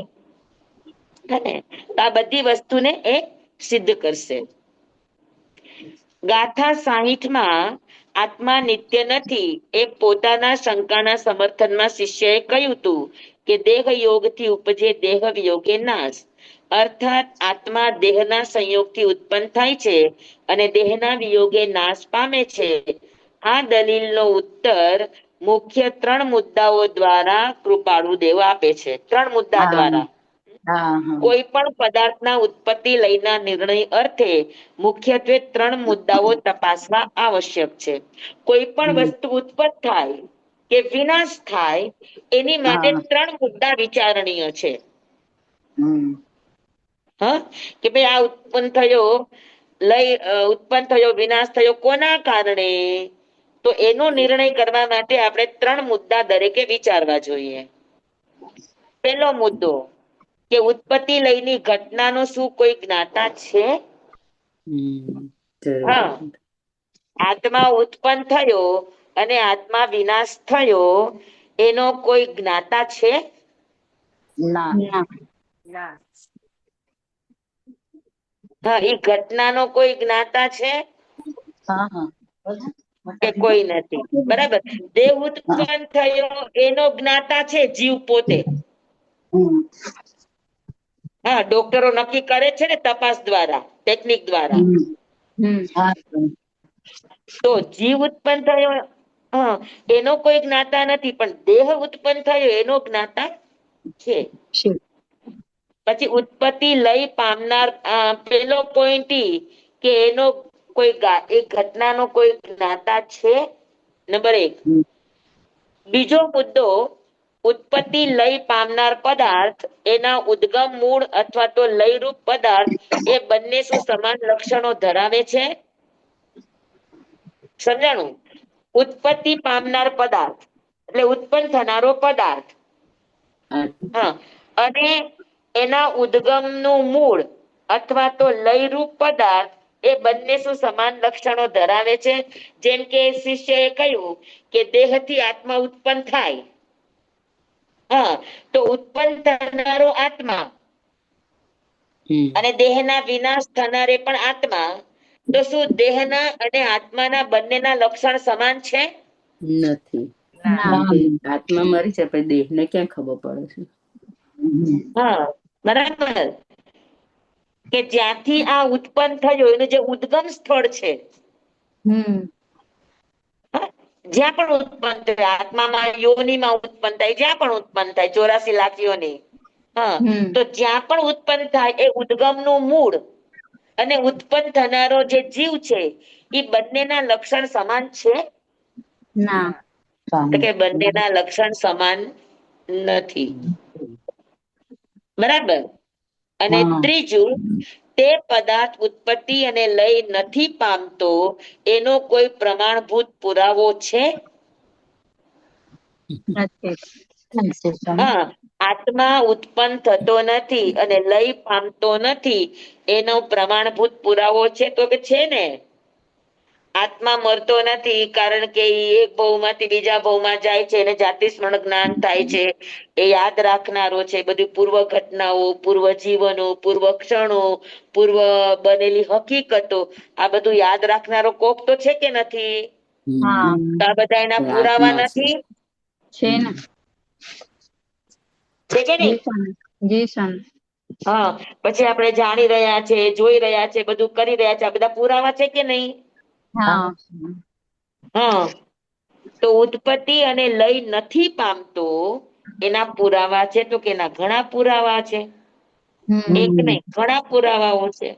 Speaker 1: ને આ બધી વસ્તુને એ સિદ્ધ કરશે. ગાથા 60માં આત્મા નિત્ય નથી એ પોતાના શંકાના સમર્થનમાં શિષ્યએ કહ્યું હતું કે દેહ યોગથી ઉપજે દેહ વિયોગે નાશ. અર્થાત આત્મા દેહના સંયોગથી ઉત્પન્ન થાય છે અને દેહના વિયોગે નાશ પામે છે. આ દલીલનો ઉત્તર મુખ્ય 3 મુદ્દાઓ દ્વારા કૃપાળુ દેવ આપે છે. 3 મુદ્દા
Speaker 3: હા
Speaker 1: દ્વારા.
Speaker 3: હા હા
Speaker 1: કોઈ પણ પદાર્થના ઉત્પત્તિ લયના નિર્ણય અર્થે મુખ્યત્વે 3 મુદ્દાઓ તપાસવા આવશ્યક છે. કોઈ પણ
Speaker 3: હમ
Speaker 1: વસ્તુ ઉત્પન્ન થાય કે વિનાશ થાય એની માટે
Speaker 3: હા
Speaker 1: 3 મુદ્દા વિચારણીય છે.
Speaker 3: હમ
Speaker 1: હા, કે ભાઈ આ ઉત્પન્ન થયો, વિનાશ થયો કોના કારણે? તો એનો નિર્ણય કરવા માટે આપણે 3 મુદ્દા દરેકે વિચારવા જોઈએ. પેલો મુદ્દો કે ઉત્પત્તિ લયની ઘટનાનો શું કોઈ જ્ઞાતા છે? હા, આત્મા ઉત્પન્ન થયો અને આત્મા વિનાશ થયો એનો કોઈ જ્ઞાતા છે?
Speaker 3: ના
Speaker 2: ના.
Speaker 1: હા, એ ઘટનાનો કોઈ જ્ઞાતા છે
Speaker 3: હા હા
Speaker 1: કે કોઈ નથી? બરાબર. દેહ ઉત્પન્ન થયો એનો જ્ઞાતા છે જીવ પોતે.
Speaker 3: હમ
Speaker 1: હા, ડોક્ટરો નક્કી કરે છે ને તપાસ દ્વારા, ટેકનિક દ્વારા.
Speaker 3: હા
Speaker 1: તો જીવ ઉત્પન્ન થયો એનો કોઈ જ્ઞાતા નથી, પણ દેહ ઉત્પન્ન થયો એનો જ્ઞાતા છે.
Speaker 3: છે
Speaker 1: પછી ઉત્પત્તિ લય પામનાર પેલો પોઈન્ટ કે એનો કોઈ એ ઘટનાનો કોઈ જ્ઞાતા છે. નંબર 1.
Speaker 3: હમ
Speaker 1: બીજો મુદ્દો ઉત્પત્તિ લય પામનાર પદાર્થ એના ઉદ્ગમ મૂળ અથવા તો લયરૂપ પદાર્થ એ બંને શું સમાન લક્ષણો ધરાવે છે? સમજાણું? ઉત્પત્તિ પામનાર પદાર્થ એટલે ઉત્પન્ન થનારો પદાર્થ. હા, અને એના ઉદ્ગમનું મૂળ અથવા તો લયરૂપ પદાર્થ એ બંને શું સમાન લક્ષણો ધરાવે છે? જેમ કે શિષ્યએ કહ્યું કે દેહથી આત્મા ઉત્પન્ન થાય. હા, તો ઉત્પન્ન થનારો આત્મા અને દેહના વિનાશ થનારે પણ આત્મા. તો શું દેહના અને આત્માના બંનેના લક્ષણ સમાન છે?
Speaker 6: નથી. આત્મા મરી છે પણ દેહને ક્યાં ખબર પડે છે?
Speaker 1: હા, બરાબર. કે જ્યાંથી આ ઉત્પન્ન થયો એનું જે ઉદ્ગમ સ્થળ છે, જ્યાં પણ ઉત્પન્ન થાય, આત્મામાં યોનિમાં ઉત્પન્ન થાય, જ્યાં પણ ઉત્પન્ન થાય, 84 લાખ યોની. હા, તો જ્યાં પણ ઉત્પન્ન થાય એ ઉદ્ગમનું મૂળ અને ઉત્પન્ન થનારો જે જીવ છે એ બંનેના લક્ષણ સમાન છે?
Speaker 2: ના.
Speaker 1: તો કે બંનેના લક્ષણ સમાન નથી. બરાબર. અને ત્રીજું, તે પદાર્થ ઉત્પત્તિ અને લય નથી પામતો એનો કોઈ પ્રમાણભૂત પુરાવો છે? હા, આત્મા ઉત્પન્ન થતો નથી અને લય પામતો નથી એનો પ્રમાણભૂત પુરાવો છે? તો કે છે ને. આત્મા મરતો નથી કારણ કે એ એક ભવમાંથી બીજા ભવમાં જાય છે, એને જાતિ સ્મરણ જ્ઞાન થાય છે, એ યાદ રાખનારો છે, બધી પૂર્વ ઘટનાઓ, પૂર્વ જીવનો, પૂર્વ ક્ષણો, પૂર્વ બનેલી હકીકતો, આ બધું યાદ રાખનારો કોક તો છે કે નથી? તો આ બધા એના પુરાવા નથી?
Speaker 2: છે ને.
Speaker 1: છે કે નહીં?
Speaker 2: જી સ્વામી.
Speaker 1: હા, પછી આપણે જાણી રહ્યા છે, જોઈ રહ્યા છે, બધું કરી રહ્યા છે, આ બધા પુરાવા છે કે નહીં?
Speaker 2: હા.
Speaker 1: હા, તો ઉત્પત્તિ અને લય નથી પામતો એના પુરાવા છે? તો કે એના ઘણા પુરાવા છે. એક નહીં, ઘણા પુરાવાઓ છે.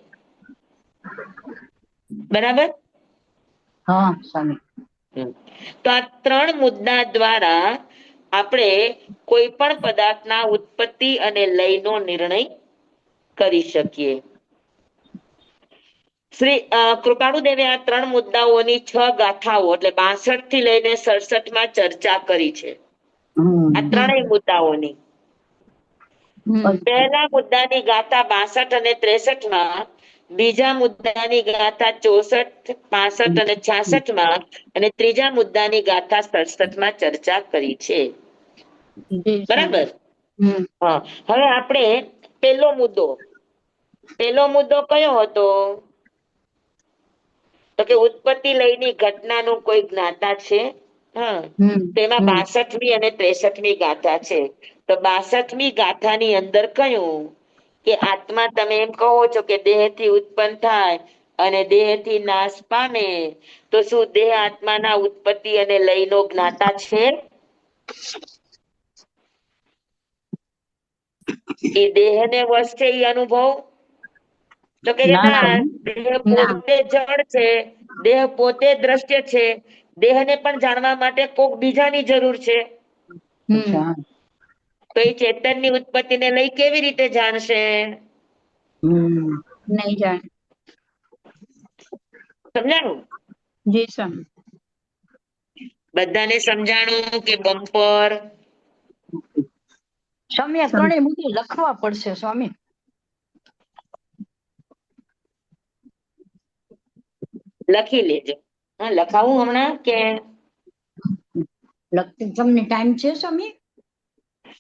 Speaker 1: બરાબર.
Speaker 3: હા સ્વામી.
Speaker 1: તો આ 3 મુદ્દા દ્વારા આપણે કોઈ પણ પદાર્થના ઉત્પત્તિ અને લયનો નિર્ણય કરી શકીએ. શ્રી કૃપાળુદેવે આ 3 મુદ્દાઓની 6 ગાથાઓ એટલે 62 થી લઈને 67 માં ચર્ચા કરી છે. આ 3 મુદ્દાઓની પહેલા મુદ્દાની ગાથા 62 અને 63 માં, બીજા મુદ્દાની ગાથા 64, 65 અને 66 માં, અને ત્રીજા મુદ્દાની ગાથા 67 માં ચર્ચા કરી છે. બરાબર. હા, હવે આપણે પહેલો મુદ્દો કયો હતો? તો કે ઉત્પત્તિ લયની ઘટનાનું કોઈ જ્ઞાતા છે? હા, તેમાં 62મી અને 63મી ગાથા છે. તો 62મી ગાથાની અંદર કયું કે આત્મા, તમે એમ કહો છો કે દેહથી ઉત્પન્ન થાય અને દેહથી નાશ પામે, તો શું દેહ આત્માના ઉત્પત્તિ અને લયનો જ્ઞાતા છે? એ દેહને વશ છે એ અનુભવ? તો કે ના, દેહ પોતે જળ છે, દેહ પોતે દ્રશ્ય છે, દેહને પણ જાણવા માટે કોક બીજાની જરૂર છે. તો એ ચેતનની ઉત્પત્તિને લઈ કેવી રીતે જાણશે?
Speaker 2: નહીં જાણે.
Speaker 1: સમજાણું?
Speaker 2: જી સ્વામી.
Speaker 1: બધાને સમજાણું કે બમ્પર?
Speaker 2: સ્વામી, આ 3 મુદ્દે લખવા પડશે સ્વામી.
Speaker 1: લખી લેજો. હા, લખાવું હમણાં કે
Speaker 2: લખતી તમને ટાઈમ છે સ્વામી?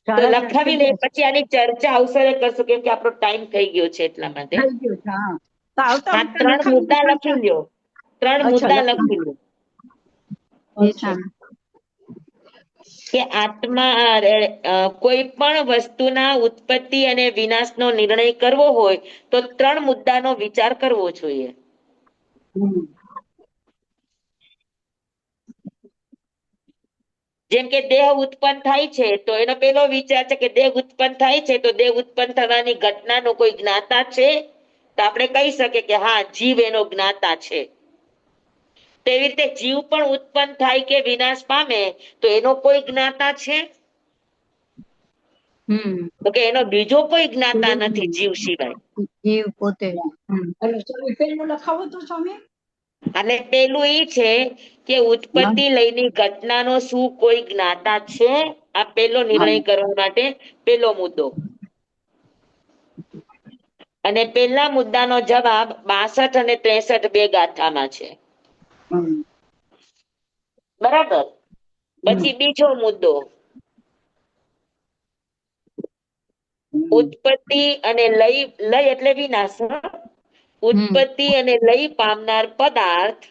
Speaker 1: તો લખાવી લે, પછી આની ચર્ચા અવસરે કરશું, કેમ કે આપણો ટાઈમ થઈ ગયો છે એટલા માટે.
Speaker 2: થઈ ગયો છે. હા, તો આવતા
Speaker 1: આ
Speaker 2: વખતે
Speaker 1: 3
Speaker 2: લખાવી
Speaker 1: મુદ્દા લખી લ્યો. 3 મુદ્દા લખી લ્યો કે આત્મા કોઈ પણ વસ્તુના ઉત્પત્તિ અને વિનાશનો નિર્ણય કરવો હોય તો 3 મુદ્દાનો વિચાર કરવો જોઈએ. જેમ કે દેહ ઉત્પન્ન થાય છે તો એનો પેલો વિચાર છે કે દેહ ઉત્પન્ન થાય છે તો દેહ ઉત્પન્ન થવાની ઘટનાનો કોઈ જ્ઞાતા છે? તો આપણે કહી શકીએ કે હા, જીવ એનો જ્ઞાતા છે. તેવી રીતે જીવ પણ ઉત્પન્ન થાય કે વિનાશ પામે તો એનો કોઈ જ્ઞાતા છે? તો કે એનો બીજો કોઈ જ્ઞાતા નથી જીવ સિવાય.
Speaker 2: જીવ પોતે. પેલું લખાવો તો સ્વામી.
Speaker 1: અને પેલું ઈ છે કે ઉત્પત્તિ લઈની ઘટનાનો શું કોઈ જ્ઞાતા છે? આ પેલો નિર્ણય કરવા માટે પેલો મુદ્દો. અને પેલા મુદ્દાનો જવાબ 62 અને 63 બે ગાથામાં છે.
Speaker 2: હમ.
Speaker 1: બરાબર. પછી બીજો મુદ્દો, ઉત્પત્તિ અને લય એટલે વિનાશ. ઉત્પત્તિ અને લય પામનાર પદાર્થ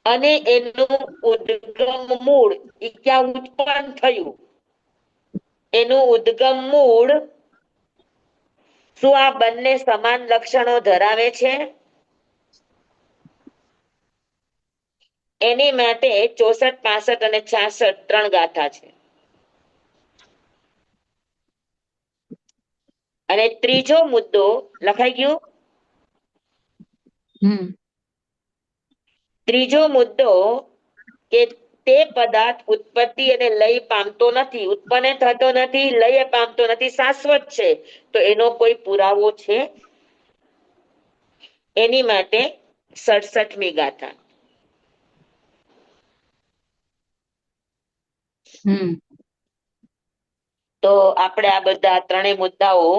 Speaker 1: અને એનું ઉદ્ગમ મૂળ ઈ ક્યાં ઉત્પન્ન થયું, એનું ઉદ્ગમ મૂળ શું આ બંને સમાન લક્ષણો ધરાવે છે? એની માટે 64, 65 અને 66 ત્રણ ગાથા છે. અને ત્રીજો મુદ્દો લખાઈ ગયું. ત્રીજો મુદ્દો કે તે પદાર્થ ઉત્પત્તિ અને લય પામતો નથી, ઉત્પન્ન થતો નથી, લય પામતો નથી, શાશ્વત છે. તો એનો કોઈ પુરાવો છે? એની માટે 67મી ગાથા. તો આપણે આ બધા ત્રણેય મુદ્દાઓ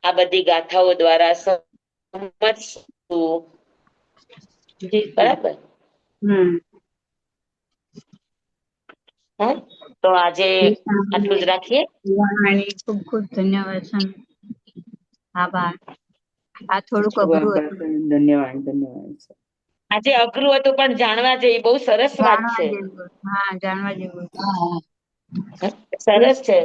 Speaker 1: આ બધી ગાથાઓ દ્વારા સમજશું. બરાબર. તો આજે આટલું જ રાખીએ.
Speaker 2: ખૂબ ખૂબ ધન્યવાદ સ્વામી. આભાર. આ થોડુંક અઘરું હતું.
Speaker 6: ધન્યવાદ ધન્યવાદ.
Speaker 1: આજે અઘરું હતું પણ જાણવા જેવી બહુ સરસ વાત છે.
Speaker 2: હા, જાણવા જેવું.
Speaker 1: સરસ છે.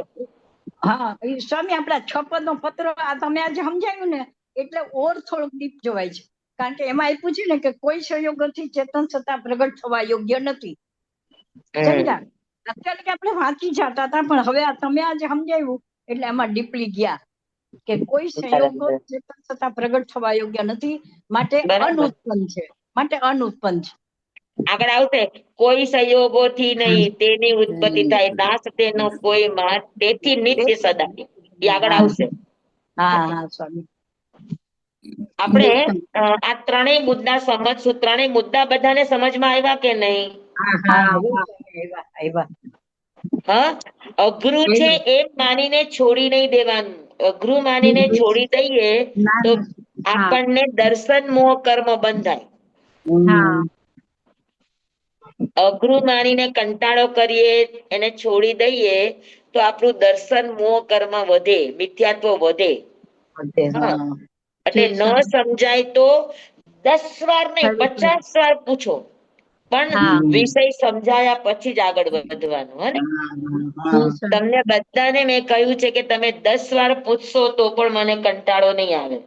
Speaker 2: હા, એ સ્વામી આપણા 6 પદનો પત્ર આ તમે આજે સમજાવ્યું ને એટલે ઓર થોડુંક ડીપ જોવાય છે. કારણ કે એમાં આપ્યું છે ને કે કોઈ સંયોગોથી ચેતન સત્તા પ્રગટ થવા યોગ્ય નથી. સમજ્યા? અત્યારે કે આપણે વાંચી જતા હતા પણ હવે આ તમે આજે સમજાવ્યું એટલે એમાં ડીપલી ગયા કે કોઈ સંયોગો ચેતન સત્તા પ્રગટ થવા યોગ્ય નથી, માટે અનુત્પન્ન છે.
Speaker 1: આગળ આવશે કોઈ સંયોગોથી નહીં તેની ઉત્પત્તિ થાય, નાશ તેનો કોઈ માર તેથી નિત્ય સદા. એ આગળ આવશે.
Speaker 2: હા સ્વામી.
Speaker 1: આપણે આ ત્રણેય મુદ્દા સમજશું. ત્રણેય મુદ્દા બધાને સમજમાં આવ્યા કે નહીં? હા, અઘરું છે એમ માનીને છોડી નહીં દેવાનું. અઘરું માનીને છોડી દઈએ તો આપણને દર્શન મોહ કર્મ બંધાય. અઘરું માનીને કંટાળો કરીએ, એને છોડી દઈએ તો આપણું દર્શન મોહ કર્મ વધે, મિથ્યાત્વ વધે. એટલે ન સમજાય તો 10 વાર નહીં 50 વાર પૂછો, પણ વિષય સમજાયા પછી જ આગળ વધવાનું. હે ને? તમને બધાને મેં કહ્યું છે કે તમે 10 વાર પૂછશો તો પણ મને કંટાળો નહીં આવે.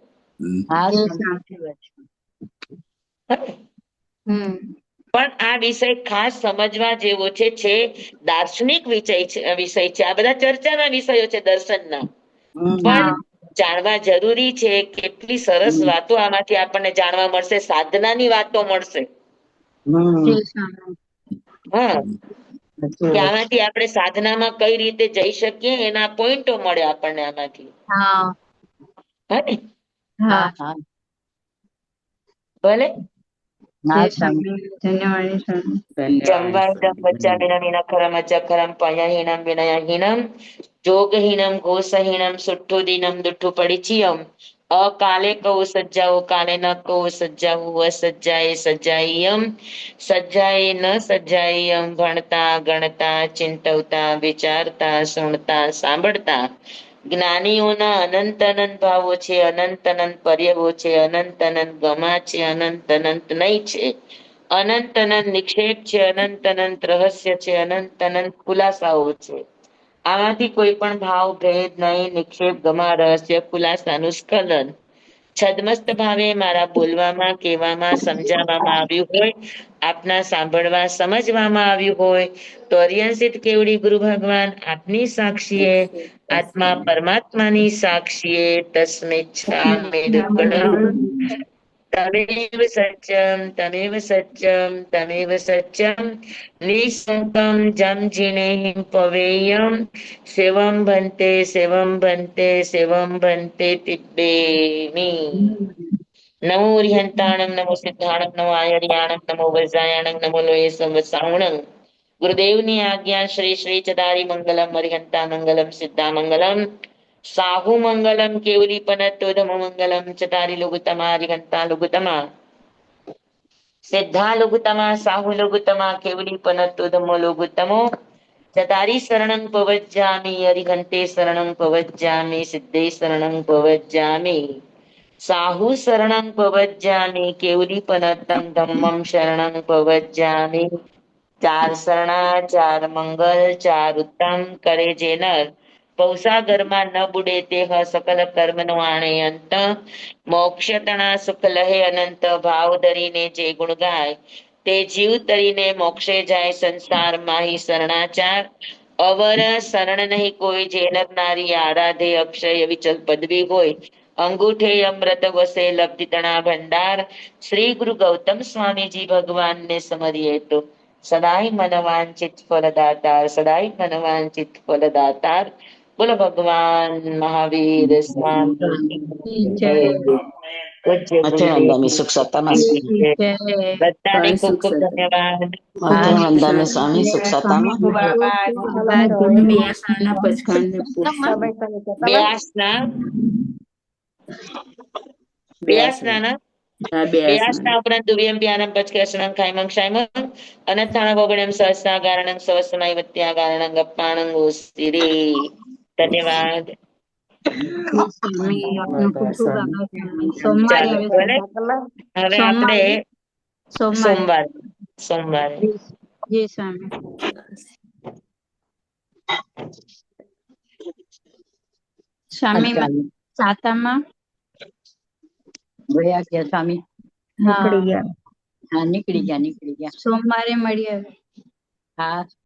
Speaker 1: પણ આ વિષય ખાસ સમજવા જેવો છે દાર્શનિક વિષય છે. આ બધા ચર્ચાના વિષયો છે દર્શનના, પણ જાણવા જરૂરી છે. કેટલી સરસ વાતો આમાંથી આપણને જાણવા મળશે, સાધનાની વાતો મળશે. હા, કે આમાંથી આપણે સાધનામાં કઈ રીતે જઈ શકીએ એના પોઈન્ટો મળે આપણને આમાંથી. હે ને? ભલે. જંવાદમ વચ્ચામીનમ વિનખરમ અચખરમ પયહીનમ વિનયહીનમ જોગહીનમ ઘોષહીનમ સુઠ્ઠુદીનમ દુઠ્ઠુ પડિચિયમ અકાલે કહો સજ્જાઓ કાલે ન કહો સજ્જાવું અસજ્જાએ સજ્જાઈયમ સજ્જાએ ન સજ્જાઈયમ ભણતા ગણતા ચિંતવતા વિચારતા સુણતા સાંભળતા જ્ઞાનીઓના અનંત અનંત ભાવો છે, અનંત અનંત પર્યવો છે, અનંત અનંત ગમા છે, અનંત અનંત નહીં છે, અનંત અનંત નિક્ષેપ છે, અનંત અનંત રહસ્ય છે, અનંત અનંત ખુલાસાઓ છે. આમાંથી કોઈ પણ ભાવ ભેદ નહીં, નિક્ષેપ ગમા રહસ્ય ખુલાસાનું સ્ખલન છદમસ્ત ભાવે મારા બોલવામાં, કહેવામાં, સમજાવવામાં આવ્યું હોય, આપના સાંભળવા સમજવામાં આવ્યું હોય તો અરિયંસિત કેવડી ગુરુ ભગવાન આપની સાક્ષીએ, આત્મા પરમાત્માની સાક્ષીએ તસ્મિચ્છામિ તમેવ સત્યમ તમેવ સત્યમ તમેવ સત્યમ નિઃશંકમ જમ જીનેહિમ પવેયમ સેવમ ભંતે સેવમ ભંતે સેવમ ભંતે તિબ્બેમી. નમો રિહંતાણં નમો સિદ્ધાણં નમો આયર્યાણં નમો વજ્રાયાણં નમો લોહે સંવત્સાવણં. ગુરુદેવની આજ્ઞા શ્રી શ્રી ચદારી મંગલમ અરિહંતા મંગલમ સિદ્ધા મંગલમ સાહુ મંગલમ કેવલી પનતોધમ મંગલમ ચતારી લુગુતમા અરિહંતા લુગુતમા સિદ્ધા લુગુતમા સાહુ લુગુતમા કેવલી પનતોધમો લુગુતમો ચતારી શરણં પવજ્જામિ અરિહંતે શરણં પવજ્જામિ સિદ્ધે શરણં પવજ્જામિ સાહુ શરણં પવજ્જામિ કેવલી પનતં ધમ્મં શરણં પવજ્જામિ. ચાર શરણા ચાર મંગલ ચાર ઉત્તમ કરે જે નર પૌસાગરમાં ન બુડે તે સકલ કર્મનો આણે અંત મોક્ષ તણા સુખ લહે અનંત ભાવ ધરીને જે ગુણ ગાય તે જીવ તરીને મોક્ષે જાય સંસાર માહી શરણાચાર અવર શરણ નહીં કોઈ જે નર નારી આરાધે અક્ષય વિચલ પદવી હોય અંગૂઠે અમૃત વસે લબ્ધિ તણા ભંડાર. શ્રી ગુરુ ગૌતમ સ્વામીજી ભગવાનને સમરીએ તો સદાય મનવાંચિત ફલદાતાર સદાય મનવાંચિત ફલદાતાર. બોલો ભગવાન મહાવીર સ્વામી
Speaker 2: જય.
Speaker 1: પૂજ્ય
Speaker 6: મધ્ય વંદામી સુખ સત્તામાં
Speaker 2: જય.
Speaker 1: બધાને ખૂબ ખૂબ ધન્યવાદ.
Speaker 6: મધ્ય વંદામી સ્વામી સુખ સત્તામાં.
Speaker 7: બે આસના પચકાંડ
Speaker 1: બે આસના બે આસના ના
Speaker 7: બે
Speaker 1: બે
Speaker 7: આસના
Speaker 1: આસના ઉપરાંત દુર્યમ ધ્યાનમ પચકેશનમ ખાયમં ક્ષાયમં અનથાણ ગોગણ્યમ સહસ્રા કારણં સવસ્મય વત્યા કારણં ગપ્પાણં ગોસ્તિરી. ધન્યવાદ.
Speaker 2: સ્વામી આપનો ખૂબ ખૂબ આભાર સ્વામી. સોમવારે
Speaker 1: ચાલો
Speaker 2: આવે છે.
Speaker 1: ભલે હવે આપણે
Speaker 2: સોમવારે
Speaker 1: સોમવારે
Speaker 2: જી સ્વામી. સ્વામી સાતામાં
Speaker 3: ગયા ગયા સ્વામી.
Speaker 2: હા
Speaker 4: નીકળી ગયા.
Speaker 3: હા નીકળી ગયા.
Speaker 2: સોમવારે મળીએ.
Speaker 3: હા